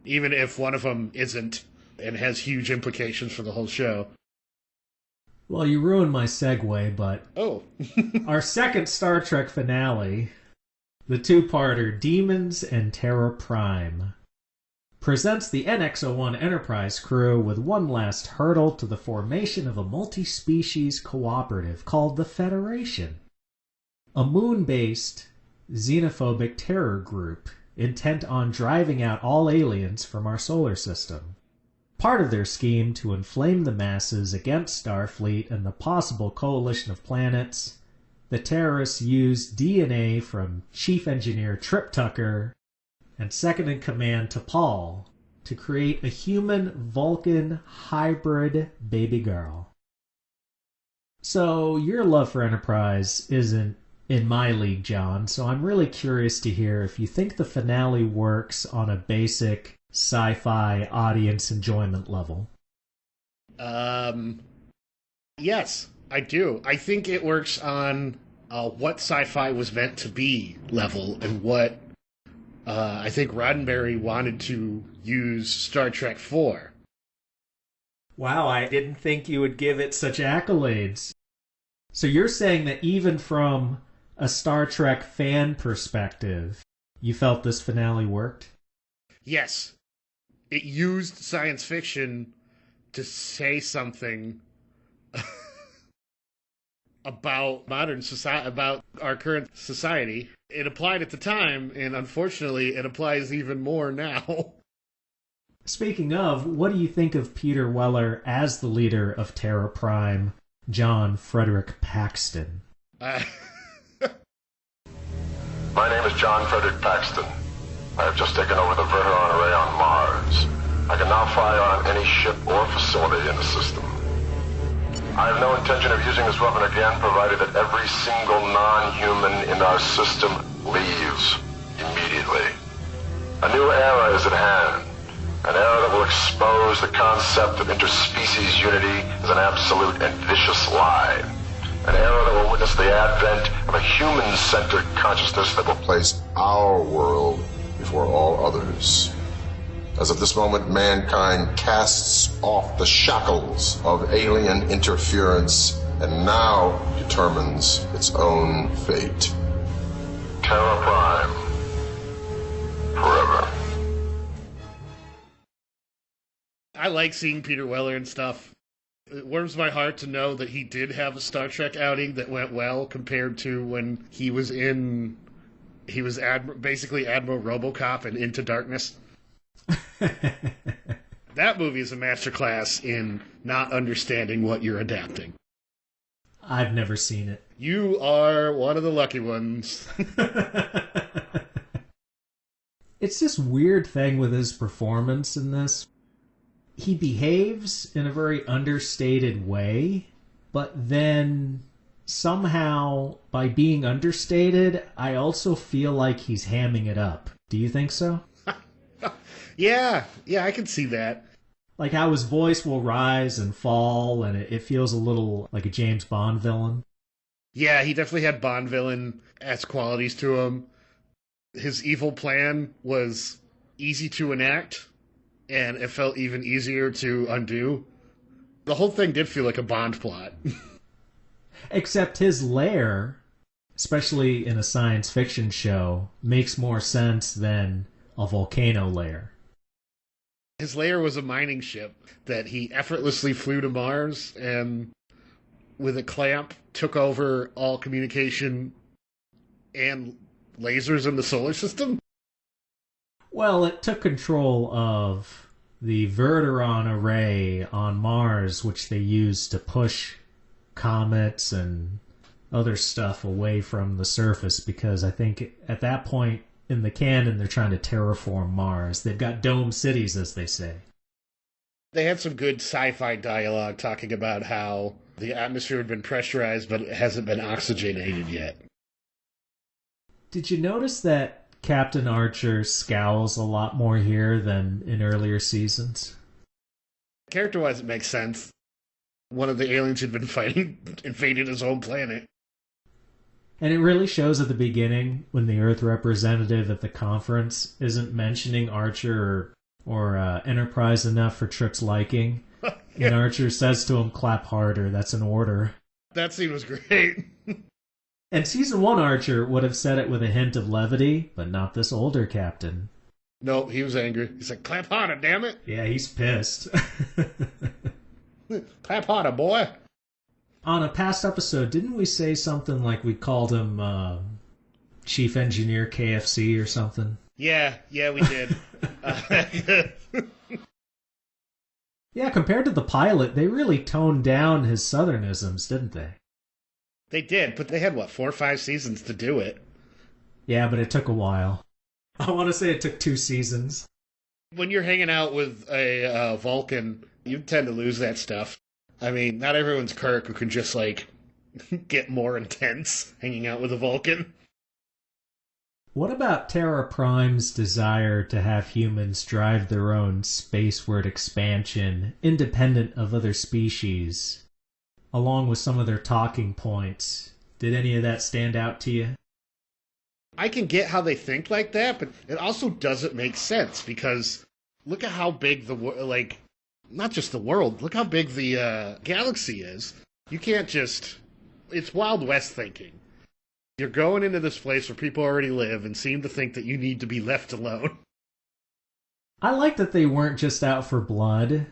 B: even if one of them isn't and has huge implications for the whole show.
A: Well, you ruined my segue, but...
B: Oh.
A: Our second Star Trek finale, the two-parter Demons and Terra Prime, presents the NX-01 Enterprise crew with one last hurdle to the formation of a multi-species cooperative called the Federation, a moon-based xenophobic terror group intent on driving out all aliens from our solar system. Part of their scheme to inflame the masses against Starfleet and the possible coalition of planets, the terrorists used DNA from Chief Engineer Trip Tucker and second-in-command T'Pol to create a human-Vulcan hybrid baby girl. So your love for Enterprise isn't in my league, John, so I'm really curious to hear if you think the finale works on a basic sci-fi audience enjoyment level.
B: Yes, I do. I think it works on what sci-fi was meant to be level and what I think Roddenberry wanted to use Star Trek for.
A: Wow, I didn't think you would give it such accolades. So you're saying that even from a Star Trek fan perspective, you felt this finale worked?
B: Yes. It used science fiction to say something about modern society, about our current society. It applied at the time, and unfortunately, it applies even more now.
A: Speaking of, what do you think of Peter Weller as the leader of Terra Prime, John Frederick Paxton?
H: My name is John Frederick Paxton. I have just taken over the Verteron array on Mars. I can now fire on any ship or facility in the system. I have no intention of using this weapon again, provided that every single non-human in our system leaves immediately. A new era is at hand. An era that will expose the concept of interspecies unity as an absolute and vicious lie. An era that will witness the advent of a human-centered consciousness that will place our world before all others. As of this moment, mankind casts off the shackles of alien interference and now determines its own fate. Terra Prime. Forever.
B: I like seeing Peter Weller and stuff. It warms my heart to know that he did have a Star Trek outing that went well compared to when he was basically Admiral RoboCop and Into Darkness. That movie is a masterclass in not understanding what you're adapting.
A: I've never seen it.
B: You are one of the lucky ones.
A: It's this weird thing with his performance in this. He behaves in a very understated way, but then somehow, by being understated, I also feel like he's hamming it up. Do you think so?
B: Yeah, I can see that.
A: Like how his voice will rise and fall, and it feels a little like a James Bond villain.
B: Yeah, he definitely had Bond villain-esque qualities to him. His evil plan was easy to enact, and it felt even easier to undo. The whole thing did feel like a Bond plot.
A: Except his lair, especially in a science fiction show, makes more sense than a volcano lair.
B: His lair was a mining ship that he effortlessly flew to Mars and, with a clamp, took over all communication and lasers in the solar system.
A: Well, it took control of the Verteron array on Mars, which they used to push comets and other stuff away from the surface, because I think at that point in the canon they're trying to terraform Mars. They've got dome cities, as they say.
B: They had some good sci-fi dialogue talking about how the atmosphere had been pressurized, but it hasn't been oxygenated yet.
A: Did you notice that Captain Archer scowls a lot more here than in earlier seasons?
B: Character-wise, it makes sense. One of the aliens who'd been fighting invaded his own planet.
A: And it really shows at the beginning when the Earth representative at the conference isn't mentioning Archer or Enterprise enough for Trip's liking. Yeah. And Archer says to him, "Clap harder, that's an order."
B: That scene was great.
A: And Season 1 Archer would have said it with a hint of levity, but not this older captain.
B: No, he was angry. He's like, "Clap harder, damn it."
A: Yeah, he's pissed.
B: Clap harder, boy.
A: On a past episode, didn't we say something like we called him Chief Engineer KFC or something?
B: Yeah, we did.
A: Yeah, compared to the pilot, they really toned down his southernisms, didn't they?
B: They did, but they had, 4 or 5 seasons to do it.
A: Yeah, but it took a while. I want to say it took 2 seasons.
B: When you're hanging out with a Vulcan, you tend to lose that stuff. I mean, not everyone's Kirk who can just, get more intense hanging out with a Vulcan.
A: What about Terra Prime's desire to have humans drive their own spaceward expansion, independent of other species, along with some of their talking points? Did any of that stand out to you?
B: I can get how they think like that, but it also doesn't make sense, because look at how big not just the world, look how big the galaxy is. You can't just... It's Wild West thinking. You're going into this place where people already live and seem to think that you need to be left alone.
A: I like that they weren't just out for blood,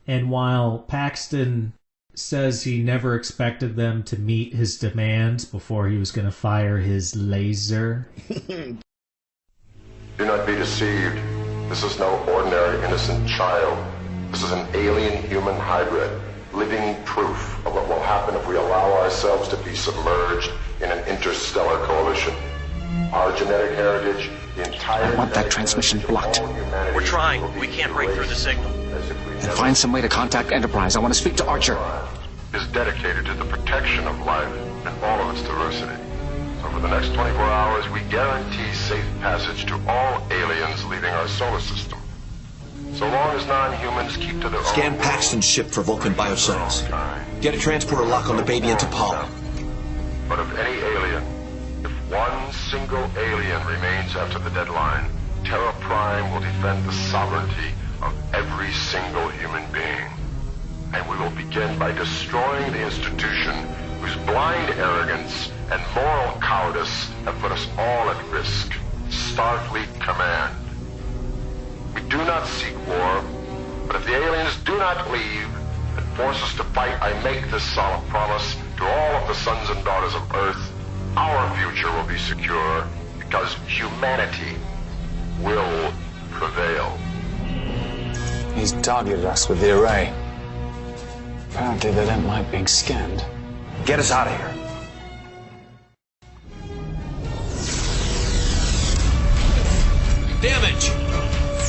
A: and while Paxton says he never expected them to meet his demands before he was going to fire his laser.
H: Do not be deceived. This is no ordinary innocent child. This is an alien-human hybrid, living proof of what will happen if we allow ourselves to be submerged in an interstellar coalition. Our genetic heritage, the entire...
I: I want that transmission blocked.
J: We're trying. We can't break through the signal.
I: And find some way to contact Enterprise. I want to speak to Archer.
H: Is dedicated to the protection of life and all of its diversity. So for the next 24 hours, we guarantee safe passage to all aliens leaving our solar system. So long as non-humans keep to their
J: Scan
H: own
J: Paxton's ship for Vulcan bioscience. Get a transporter lock on the baby into T'Pol.
H: But of any alien, if one single alien remains after the deadline, Terra Prime will defend the sovereignty of every single human being. And we will begin by destroying the institution whose blind arrogance and moral cowardice have put us all at risk. Starfleet Command. We do not seek war, but if the aliens do not leave and force us to fight, I make this solemn promise to all of the sons and daughters of Earth, our future will be secure because humanity will prevail.
I: He's targeted us with the array. Apparently they don't like being scanned.
J: Get us out of here. Damage!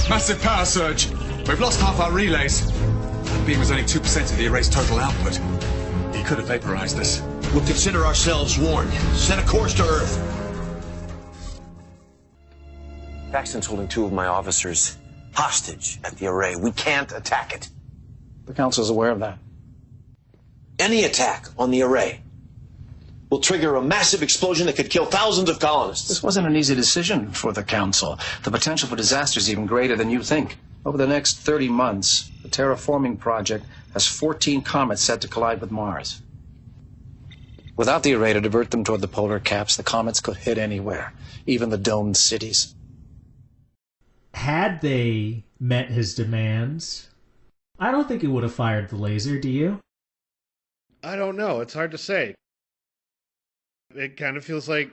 K: Massive power surge. We've lost half our relays. That beam was only 2% of the array's total output. He could have vaporized us.
J: We'll consider ourselves warned. Set a course to Earth. Paxton's holding 2 of my officers hostage at the array. We can't attack it.
I: The Council's aware of that.
J: Any attack on the array will trigger a massive explosion that could kill thousands of colonists.
I: This wasn't an easy decision for the Council. The potential for disaster is even greater than you think. Over the next 30 months, the terraforming project has 14 comets set to collide with Mars. Without the array to divert them toward the polar caps, the comets could hit anywhere, even the domed cities.
A: Had they met his demands, I don't think he would have fired the laser, do you?
B: I don't know. It's hard to say. It kind of feels like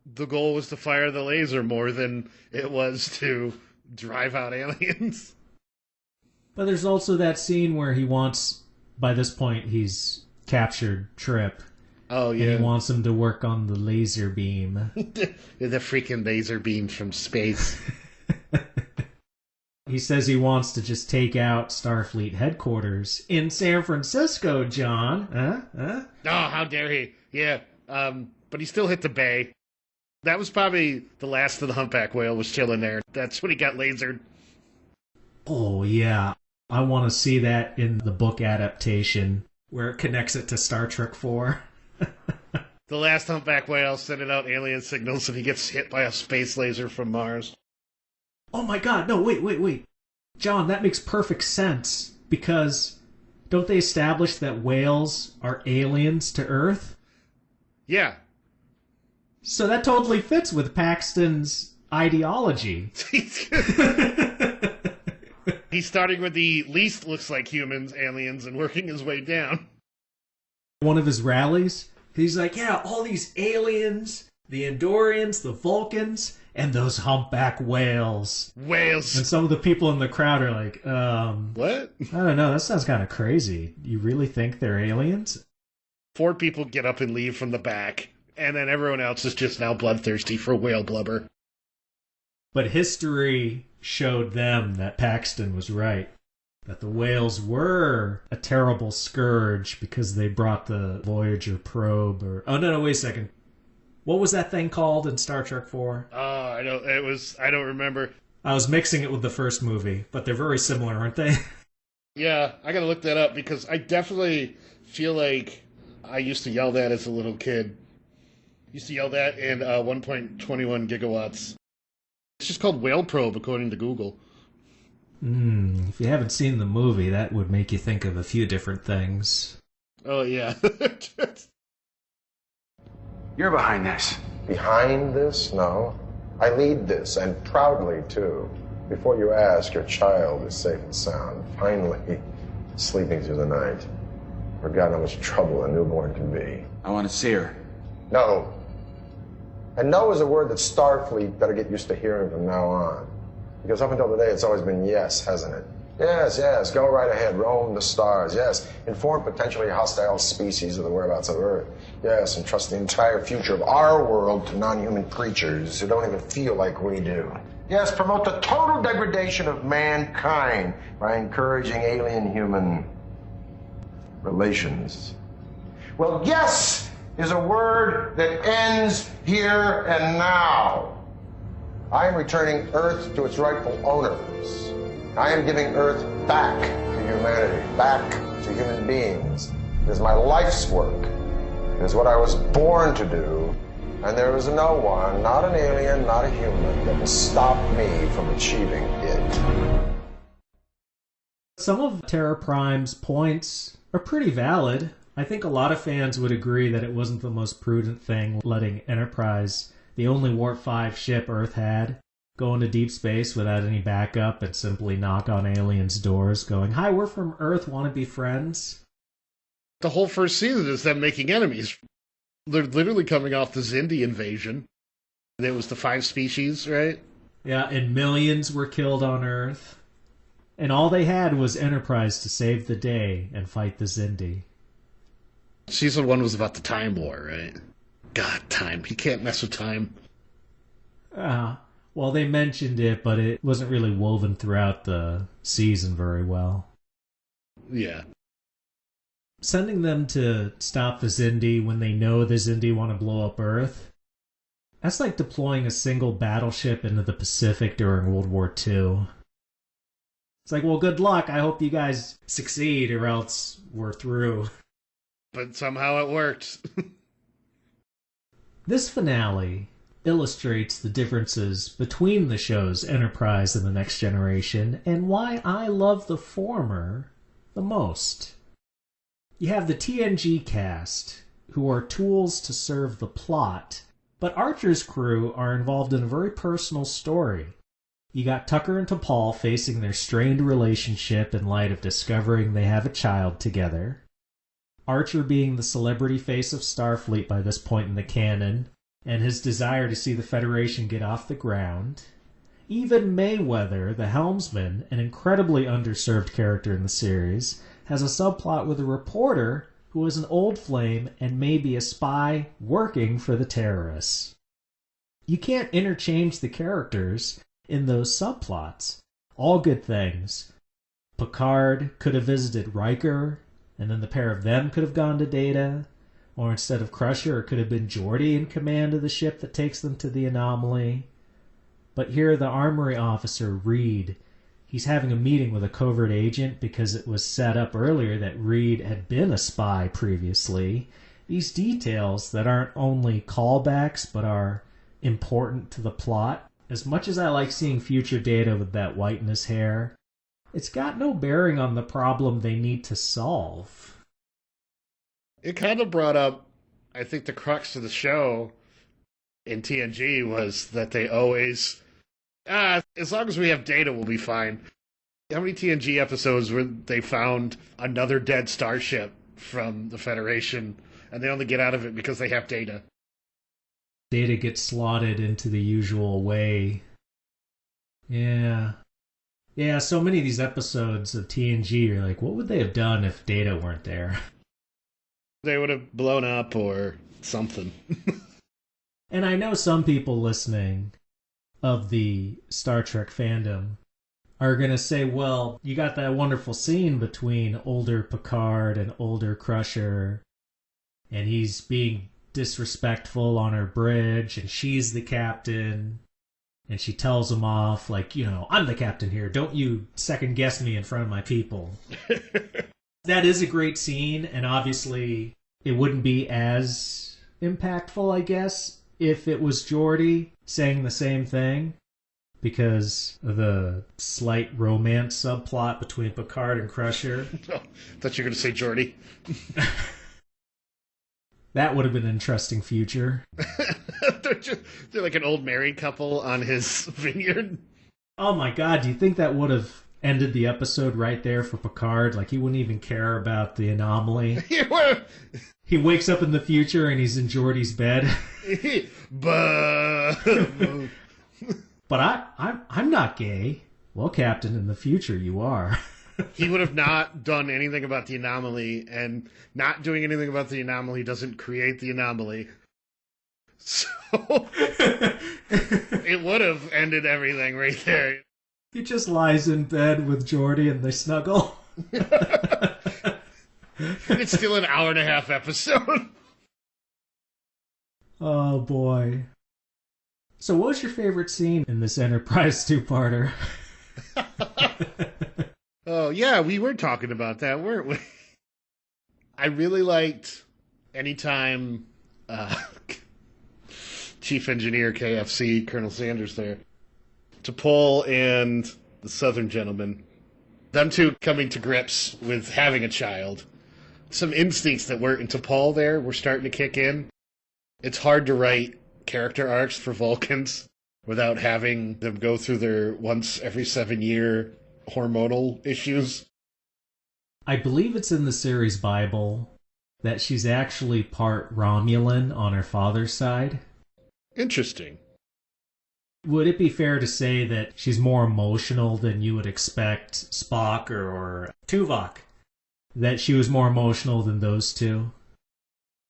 B: the goal was to fire the laser more than it was to drive out aliens.
A: But there's also that scene where he wants, by this point, he's captured Trip.
B: Oh, yeah.
A: And he wants him to work on the laser beam.
B: The freaking laser beam from space.
A: He says he wants to just take out Starfleet headquarters in San Francisco, John. Huh?
B: Oh, how dare he. Yeah, but he still hit the bay. That was probably the last of the humpback whale was chilling there. That's when he got lasered.
A: Oh, yeah. I want to see that in the book adaptation where it connects it to Star Trek 4.
B: The last humpback whale sending out alien signals and he gets hit by a space laser from Mars.
A: Oh my god, no, wait. John, that makes perfect sense, because don't they establish that whales are aliens to Earth?
B: Yeah.
A: So that totally fits with Paxton's ideology.
B: He's starting with the least looks like humans, aliens, and working his way down.
A: One of his rallies, he's like, yeah, all these aliens, the Andorians, the Vulcans, and those humpback whales.
B: Whales.
A: And some of the people in the crowd are like,
B: what?
A: I don't know, that sounds kind of crazy. You really think they're aliens?
B: 4 people get up and leave from the back, and then everyone else is just now bloodthirsty for whale blubber.
A: But history showed them that Paxton was right. That the whales were a terrible scourge because they brought the Voyager probe Oh, no, wait a second. What was that thing called in Star Trek 4?
B: I don't remember.
A: I was mixing it with the first movie, but they're very similar, aren't they?
B: Yeah, I gotta look that up because I definitely feel like I used to yell that as a little kid. Used to yell that in 1.21 gigawatts. It's just called Whale Probe, according to Google.
A: If you haven't seen the movie, that would make you think of a few different things.
B: Oh, yeah.
G: You're behind this.
H: Behind this? No. I lead this, and proudly, too. Before you ask, your child is safe and sound. Finally, sleeping through the night. Forgot how much trouble a newborn can be.
G: I want to see her.
H: No. And no is a word that Starfleet better get used to hearing from now on. Because up until today, it's always been yes, hasn't it? Yes, yes, go right ahead, roam the stars. Yes, inform potentially hostile species of the whereabouts of Earth. Yes, and trust the entire future of our world to non-human creatures who don't even feel like we do. Yes, promote the total degradation of mankind by encouraging alien-human relations. Well, yes is a word that ends here and now. I am returning Earth to its rightful owners. I am giving Earth back to humanity, back to human beings. It is my life's work. It is what I was born to do. And there is no one, not an alien, not a human, that will stop me from achieving it.
A: Some of Terra Prime's points are pretty valid. I think a lot of fans would agree that it wasn't the most prudent thing letting Enterprise, the only Warp 5 ship Earth had, go into deep space without any backup and simply knock on aliens' doors going, "Hi, we're from Earth, want to be friends?"
B: The whole first season is them making enemies. They're literally coming off the Xindi invasion. It was the 5 species, right?
A: Yeah, and millions were killed on Earth. And all they had was Enterprise to save the day and fight the Xindi.
B: Season 1 was about the Time War, right? God, time. You can't mess with time.
A: Well, they mentioned it, but it wasn't really woven throughout the season very well.
B: Yeah.
A: Sending them to stop the Xindi when they know the Xindi want to blow up Earth, that's like deploying a single battleship into the Pacific during World War II. It's like, well, good luck. I hope you guys succeed or else we're through.
B: But somehow it worked.
A: This finale illustrates the differences between the shows Enterprise and The Next Generation and why I love the former the most. You have the TNG cast, who are tools to serve the plot, but Archer's crew are involved in a very personal story. You got Tucker and T'Pol facing their strained relationship in light of discovering they have a child together. Archer being the celebrity face of Starfleet by this point in the canon, and his desire to see the Federation get off the ground. Even Mayweather, the helmsman, an incredibly underserved character in the series, has a subplot with a reporter who is an old flame and may be a spy working for the terrorists. You can't interchange the characters in those subplots. All good things. Picard could have visited Riker, and then the pair of them could have gone to Data, or instead of Crusher, it could have been Geordi in command of the ship that takes them to the anomaly. But here the armory officer, Reed, he's having a meeting with a covert agent because it was set up earlier that Reed had been a spy previously. These details that aren't only callbacks but are important to the plot. As much as I like seeing future Data with that white in his hair, it's got no bearing on the problem they need to solve.
B: It kind of brought up, I think, the crux of the show in TNG was that they always, as long as we have Data, we'll be fine. How many TNG episodes where they found another dead starship from the Federation, and they only get out of it because they have Data?
A: Data gets slotted into the usual way. Yeah, so many of these episodes of TNG are like, what would they have done if Data weren't there?
B: They would have blown up or something.
A: And I know some people listening of the Star Trek fandom are going to say, well, you got that wonderful scene between older Picard and older Crusher, and he's being disrespectful on her bridge, and she's the captain, and she tells him off, like, I'm the captain here. Don't you second guess me in front of my people. That is a great scene, and obviously it wouldn't be as impactful, I guess, if it was Geordi saying the same thing, because of the slight romance subplot between Picard and Crusher.
B: Oh, thought you were going to say Geordi.
A: That would have been an interesting future.
B: They're like an old married couple on his vineyard.
A: Oh my god, do you think that would have ended the episode right there for Picard? Like, he wouldn't even care about the anomaly. He wakes up in the future and he's in Geordi's bed. But I'm not gay. Well, Captain, in the future you are.
B: He would have not done anything about the anomaly, and not doing anything about the anomaly doesn't create the anomaly. So it would have ended everything right there.
A: He just lies in bed with Geordi and they snuggle.
B: It's still an hour-and-a-half episode.
A: Oh, boy. So what was your favorite scene in this Enterprise two-parter?
B: Oh, yeah, we were talking about that, weren't we? I really liked anytime Chief Engineer KFC, Colonel Sanders there, T'Pol and the Southern gentleman, them two coming to grips with having a child. Some instincts that weren't in T'Pol there were starting to kick in. It's hard to write character arcs for Vulcans without having them go through their once every 7-year hormonal issues.
A: I believe it's in the series Bible that she's actually part Romulan on her father's side.
B: Interesting.
A: Would it be fair to say that she's more emotional than you would expect Spock or Tuvok? That she was more emotional than those two?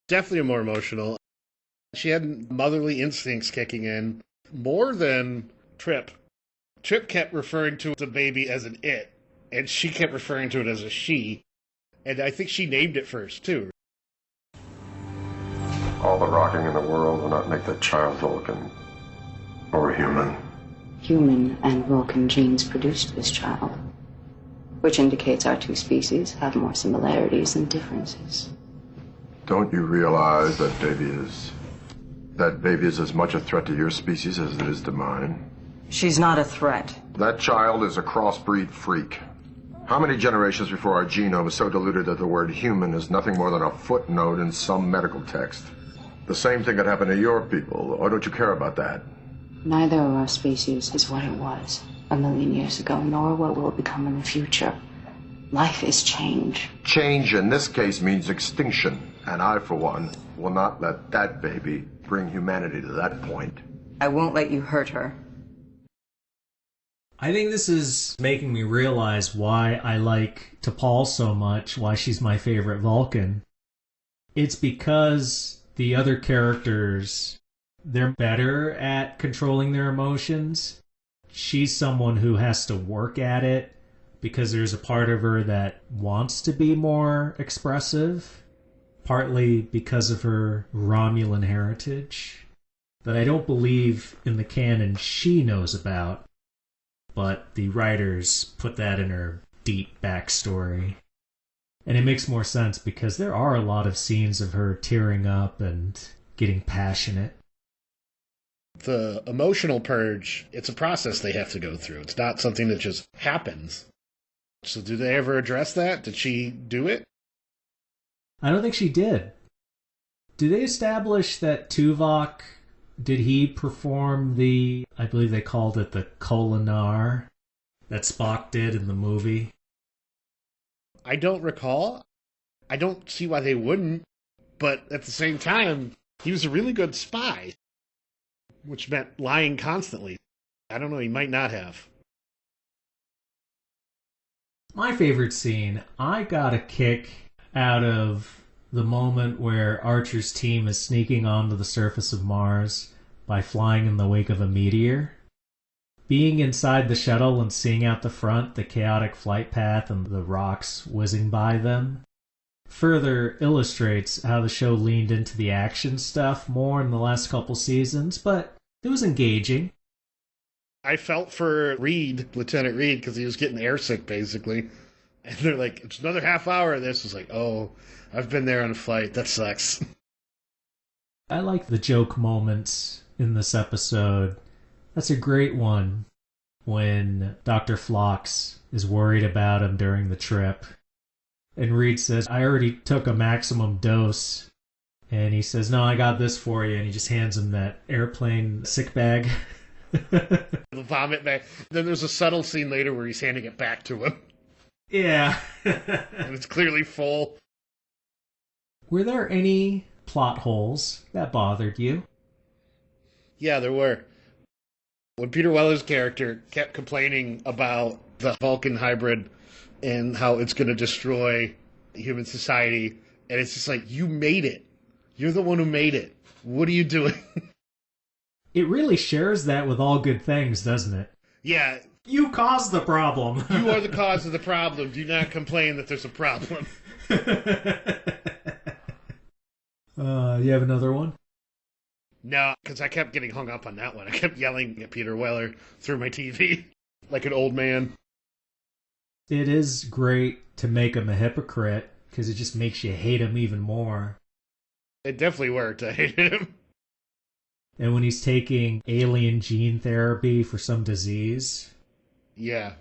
B: Definitely more emotional. She had motherly instincts kicking in more than Trip. Trip kept referring to the baby as an it, and she kept referring to it as a she. And I think she named it first, too.
H: All the rocking in the world will not make the child Vulcan. Or human.
L: Human and Vulcan genes produced this child, which indicates our two species have more similarities than differences.
H: Don't you realize that baby is as much a threat to your species as it is to mine?
L: She's not a threat.
H: That child is a crossbreed freak. How many generations before our genome is so diluted that the word human is nothing more than a footnote in some medical text? The same thing could happen to your people, or don't you care about that?
L: Neither of our species is what it was 1,000,000 years ago, nor what will become in the future. Life is change.
H: Change in this case means extinction, and I, for one, will not let that baby bring humanity to that point.
L: I won't let you hurt her.
A: I think this is making me realize why I like T'Pol so much, why she's my favorite Vulcan. It's because the other characters, they're better at controlling their emotions. She's someone who has to work at it because there's a part of her that wants to be more expressive, partly because of her Romulan heritage, that I don't believe in the canon she knows about. But the writers put that in her deep backstory. And it makes more sense because there are a lot of scenes of her tearing up and getting passionate.
B: The emotional purge, it's a process they have to go through. It's not something that just happens. So do they ever address that? Did she do it?
A: I don't think she did. Do they establish that Tuvok... Did he perform the, I believe they called it the Kolinar, that Spock did in the movie?
B: I don't recall. I don't see why they wouldn't. But at the same time, he was a really good spy, which meant lying constantly. I don't know, he might not have.
A: My favorite scene, I got a kick out of the moment where Archer's team is sneaking onto the surface of Mars by flying in the wake of a meteor. Being inside the shuttle and seeing out the front the chaotic flight path and the rocks whizzing by them further illustrates how the show leaned into the action stuff more in the last couple seasons, but it was engaging.
B: I felt for Reed, Lieutenant Reed, because he was getting airsick, basically. And they're like, it's another half hour of this. It's like, oh, I've been there on a flight. That sucks.
A: I like the joke moments in this episode. That's a great one when Dr. Phlox is worried about him during the trip. And Reed says, I already took a maximum dose. And he says, no, I got this for you. And he just hands him that airplane sick bag.
B: The vomit bag. Then there's a subtle scene later where he's handing it back to him.
A: Yeah.
B: And it's clearly full.
A: Were there any plot holes that bothered you?
B: Yeah, there were. When Peter Weller's character kept complaining about the Vulcan hybrid and how it's going to destroy human society, and it's just like, you made it. You're the one who made it. What are you doing?
A: It really shares that with All Good Things, doesn't it?
B: Yeah.
A: You caused the problem.
B: You are the cause of the problem. Do not complain that there's a problem.
A: You have another one?
B: No, because I kept getting hung up on that one. I kept yelling at Peter Weller through my TV like an old man.
A: It is great to make him a hypocrite, because it just makes you hate him even more.
B: It definitely worked. I hated him.
A: And when he's taking alien gene therapy for some disease.
B: Yeah.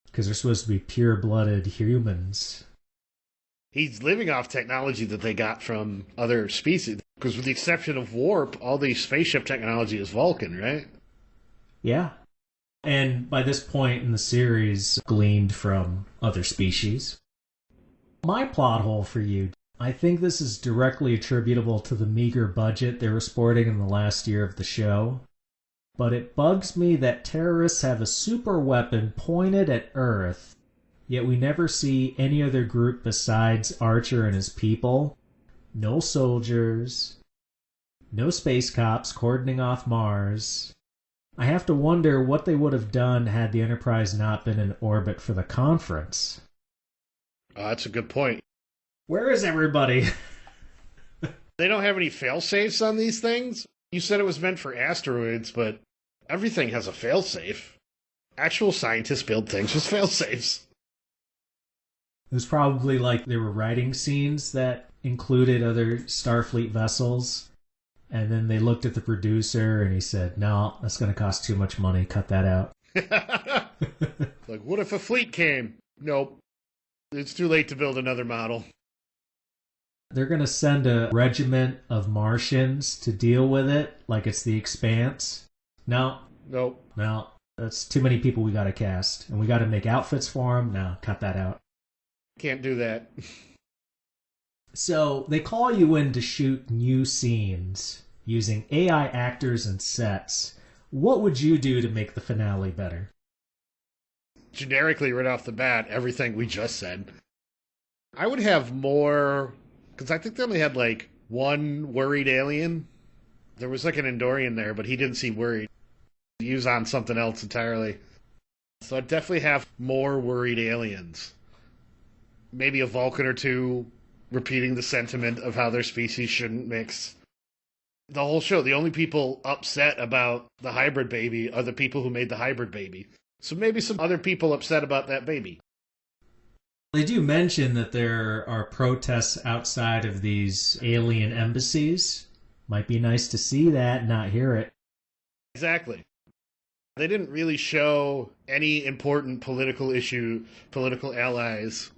A: Because they're supposed to be pure-blooded humans.
B: He's living off technology that they got from other species. Because with the exception of warp, all the spaceship technology is Vulcan, right?
A: Yeah. And by this point in the series, gleaned from other species. My plot hole for you, I think this is directly attributable to the meager budget they were sporting in the last year of the show. But it bugs me that terrorists have a super weapon pointed at Earth, yet we never see any other group besides Archer and his people. No soldiers, no space cops cordoning off Mars. I have to wonder what they would have done had the Enterprise not been in orbit for the conference.
B: That's a good point.
A: Where is everybody?
B: They don't have any fail-safes on these things? You said it was meant for asteroids, but everything has a fail-safe. Actual scientists build things with fail-safes.
A: It was probably like they were writing scenes that included other Starfleet vessels, and then they looked at the producer and he said, no, that's going to cost too much money, cut that out.
B: Like, what if a fleet came? Nope. It's too late to build another model.
A: They're going to send a regiment of Martians to deal with it, like it's the Expanse. No.
B: Nope.
A: No. That's too many people we got to cast. And we got to make outfits for them. No, cut that out.
B: Can't do that.
A: So, they call you in to shoot new scenes using AI actors and sets. What would you do to make the finale better?
B: Generically, right off the bat, everything we just said. I would have more... Because I think they only had, like, one worried alien. There was, like, an Andorian there, but he didn't seem worried. He was on something else entirely. So I'd definitely have more worried aliens. Maybe a Vulcan or two repeating the sentiment of how their species shouldn't mix. The whole show, the only people upset about the hybrid baby are the people who made the hybrid baby. So maybe some other people upset about that baby.
A: They do mention that there are protests outside of these alien embassies. Might be nice to see that, not hear it.
B: Exactly. They didn't really show any important political issue, political allies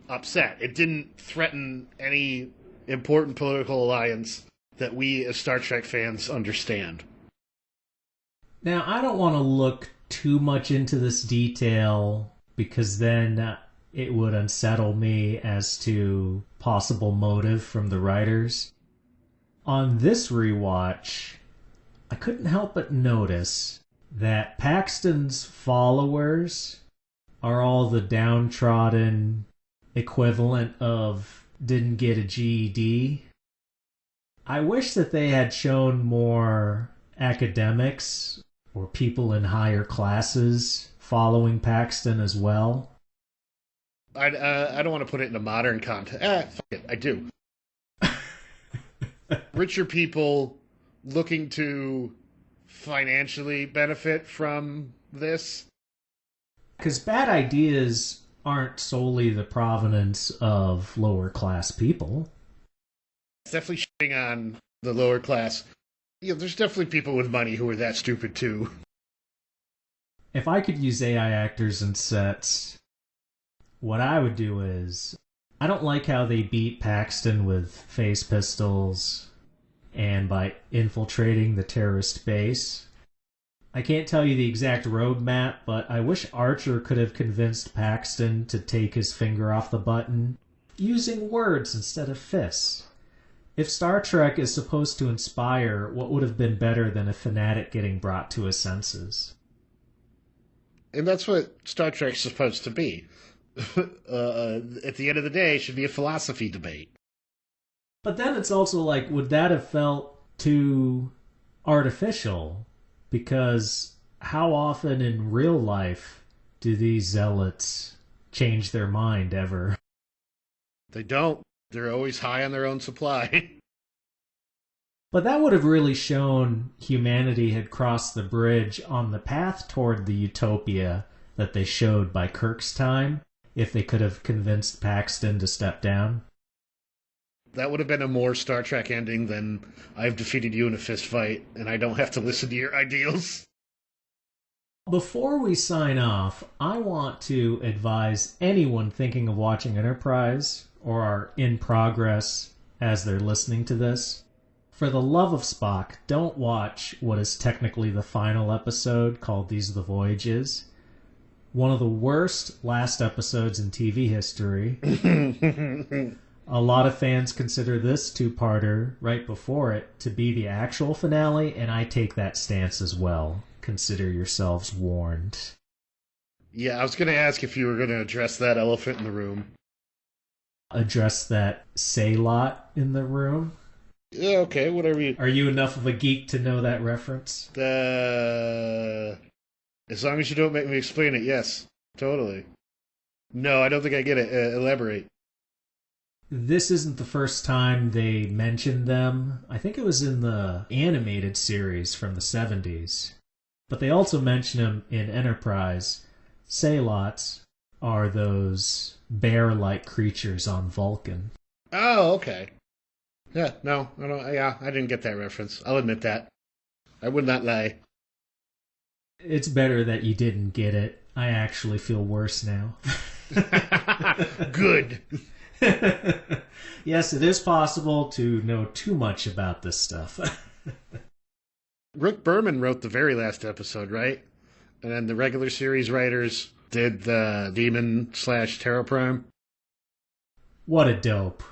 B: upset. It didn't threaten any important political alliance that we as Star Trek fans understand.
A: Now, I don't want to look too much into this detail because then it would unsettle me as to possible motive from the writers. On this rewatch, I couldn't help but notice that Paxton's followers are all the downtrodden equivalent of didn't get a GED. I wish that they had shown more academics or people in higher classes following Paxton as well.
B: I don't want to put it in a modern context. Fuck it, I do. Richer people looking to financially benefit from this.
A: Because bad ideas aren't solely the provenance of lower class people.
B: It's definitely shitting on the lower class. Yeah, there's definitely people with money who are that stupid too.
A: If I could use AI actors and sets, what I would do is, I don't like how they beat Paxton with phase pistols and by infiltrating the terrorist base. I can't tell you the exact roadmap, but I wish Archer could have convinced Paxton to take his finger off the button using words instead of fists. If Star Trek is supposed to inspire, what would have been better than a fanatic getting brought to his senses?
B: And that's what Star Trek's supposed to be. At the end of the day, it should be a philosophy debate.
A: But then it's also like, would that have felt too artificial? Because how often in real life do these zealots change their mind ever?
B: They don't. They're always high on their own supply.
A: But that would have really shown humanity had crossed the bridge on the path toward the utopia that they showed by Kirk's time, if they could have convinced Paxton to step down.
B: That would have been a more Star Trek ending than I've defeated you in a fist fight, and I don't have to listen to your ideals.
A: Before we sign off, I want to advise anyone thinking of watching Enterprise or are in progress as they're listening to this. For the love of Spock, don't watch what is technically the final episode called These Are the Voyages. One of the worst last episodes in TV history. A lot of fans consider this two-parter right before it to be the actual finale, and I take that stance as well. Consider yourselves warned.
B: Yeah, I was going to ask if you were going to address that elephant in the room.
A: Address that say-lot in the room?
B: Yeah, okay, whatever you...
A: Are you enough of a geek to know that reference?
B: As long as you don't make me explain it, yes. Totally. No, I don't think I get it. Elaborate.
A: This isn't the first time they mentioned them. I think it was in the animated series from the 70s. But they also mention them in Enterprise. Say-lots are those bear-like creatures on Vulcan.
B: Oh, okay. Yeah, no, I don't. Yeah, I didn't get that reference. I'll admit that. I would not lie.
A: It's better that you didn't get it. I actually feel worse now.
B: Good.
A: Yes, it is possible to know too much about this stuff.
B: Rick Berman wrote the very last episode, right? And then the regular series writers did the Demon/Terra Prime.
A: What a dope.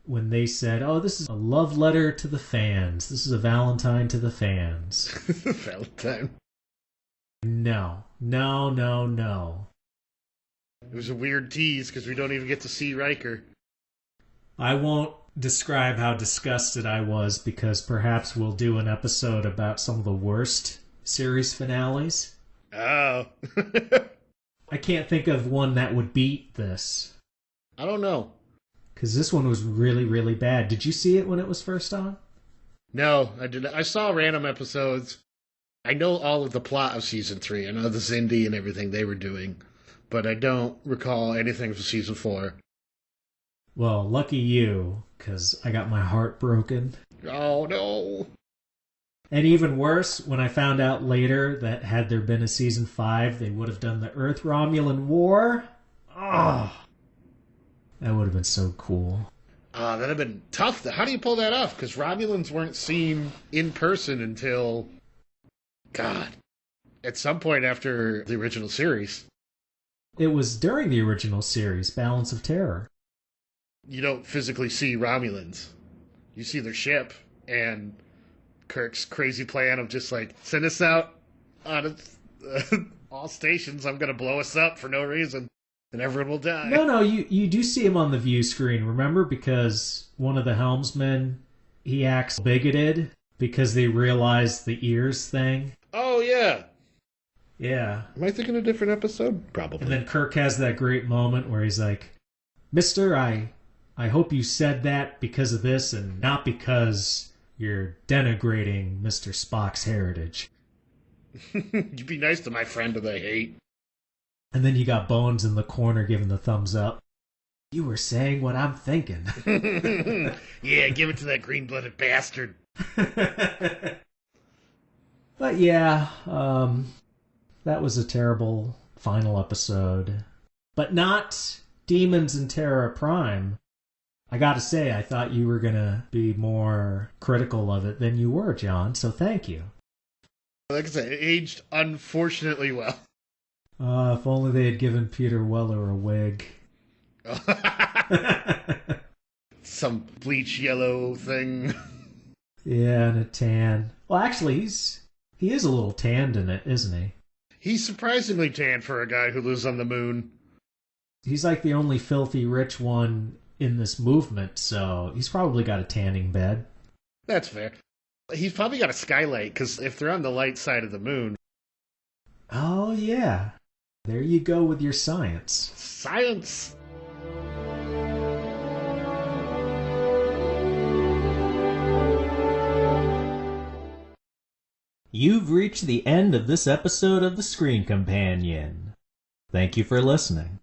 A: When they said, oh, this is a love letter to the fans. This is a Valentine to the fans.
B: Valentine.
A: No.
B: It was a weird tease because we don't even get to see Riker.
A: I won't describe how disgusted I was because perhaps we'll do an episode about some of the worst series finales.
B: Oh.
A: I can't think of one that would beat this.
B: I don't know.
A: Because this one was really, really bad. Did you see it when it was first on?
B: No, I didn't. I saw random episodes. I know all of the plot of Season 3. I know the Xindi and everything they were doing. But I don't recall anything from Season 4.
A: Well, lucky you, because I got my heart broken.
B: Oh, no.
A: And even worse, when I found out later that had there been a Season 5, they would have done the Earth-Romulan War. Oh, that would have been so cool.
B: That'd have been tough. How do you pull that off? Because Romulans weren't seen in person until... God. At some point after the original series.
A: It was during the original series, Balance of Terror.
B: You don't physically see Romulans. You see their ship, and Kirk's crazy plan of just like, send us out on all stations, I'm going to blow us up for no reason, and everyone will die.
A: No, you do see him on the view screen, remember? Because one of the helmsmen, he acts bigoted because they realize the ears thing.
B: Oh, yeah.
A: Yeah.
B: Am I thinking a different episode? Probably.
A: And then Kirk has that great moment where he's like, Mister, I hope you said that because of this and not because you're denigrating Mr. Spock's heritage.
B: You be nice to my friend that I hate.
A: And then you got Bones in the corner giving the thumbs up. You were saying what I'm thinking.
B: Yeah, give it to that green-blooded bastard.
A: But yeah, that was a terrible final episode. But not Demons and Terra Prime. I gotta say, I thought you were gonna be more critical of it than you were, John, so thank you.
B: Like I said, it aged unfortunately well.
A: If only they had given Peter Weller a wig.
B: some bleach yellow thing.
A: Yeah, and a tan. Well, actually, he is a little tanned in it, isn't he?
B: He's surprisingly tan for a guy who lives on the moon.
A: He's like the only filthy rich one in this movement, so he's probably got a tanning bed.
B: That's fair. He's probably got a skylight, because if they're on the light side of the moon...
A: Oh, yeah. There you go with your science.
B: Science!
A: You've reached the end of this episode of The Screen Companion. Thank you for listening.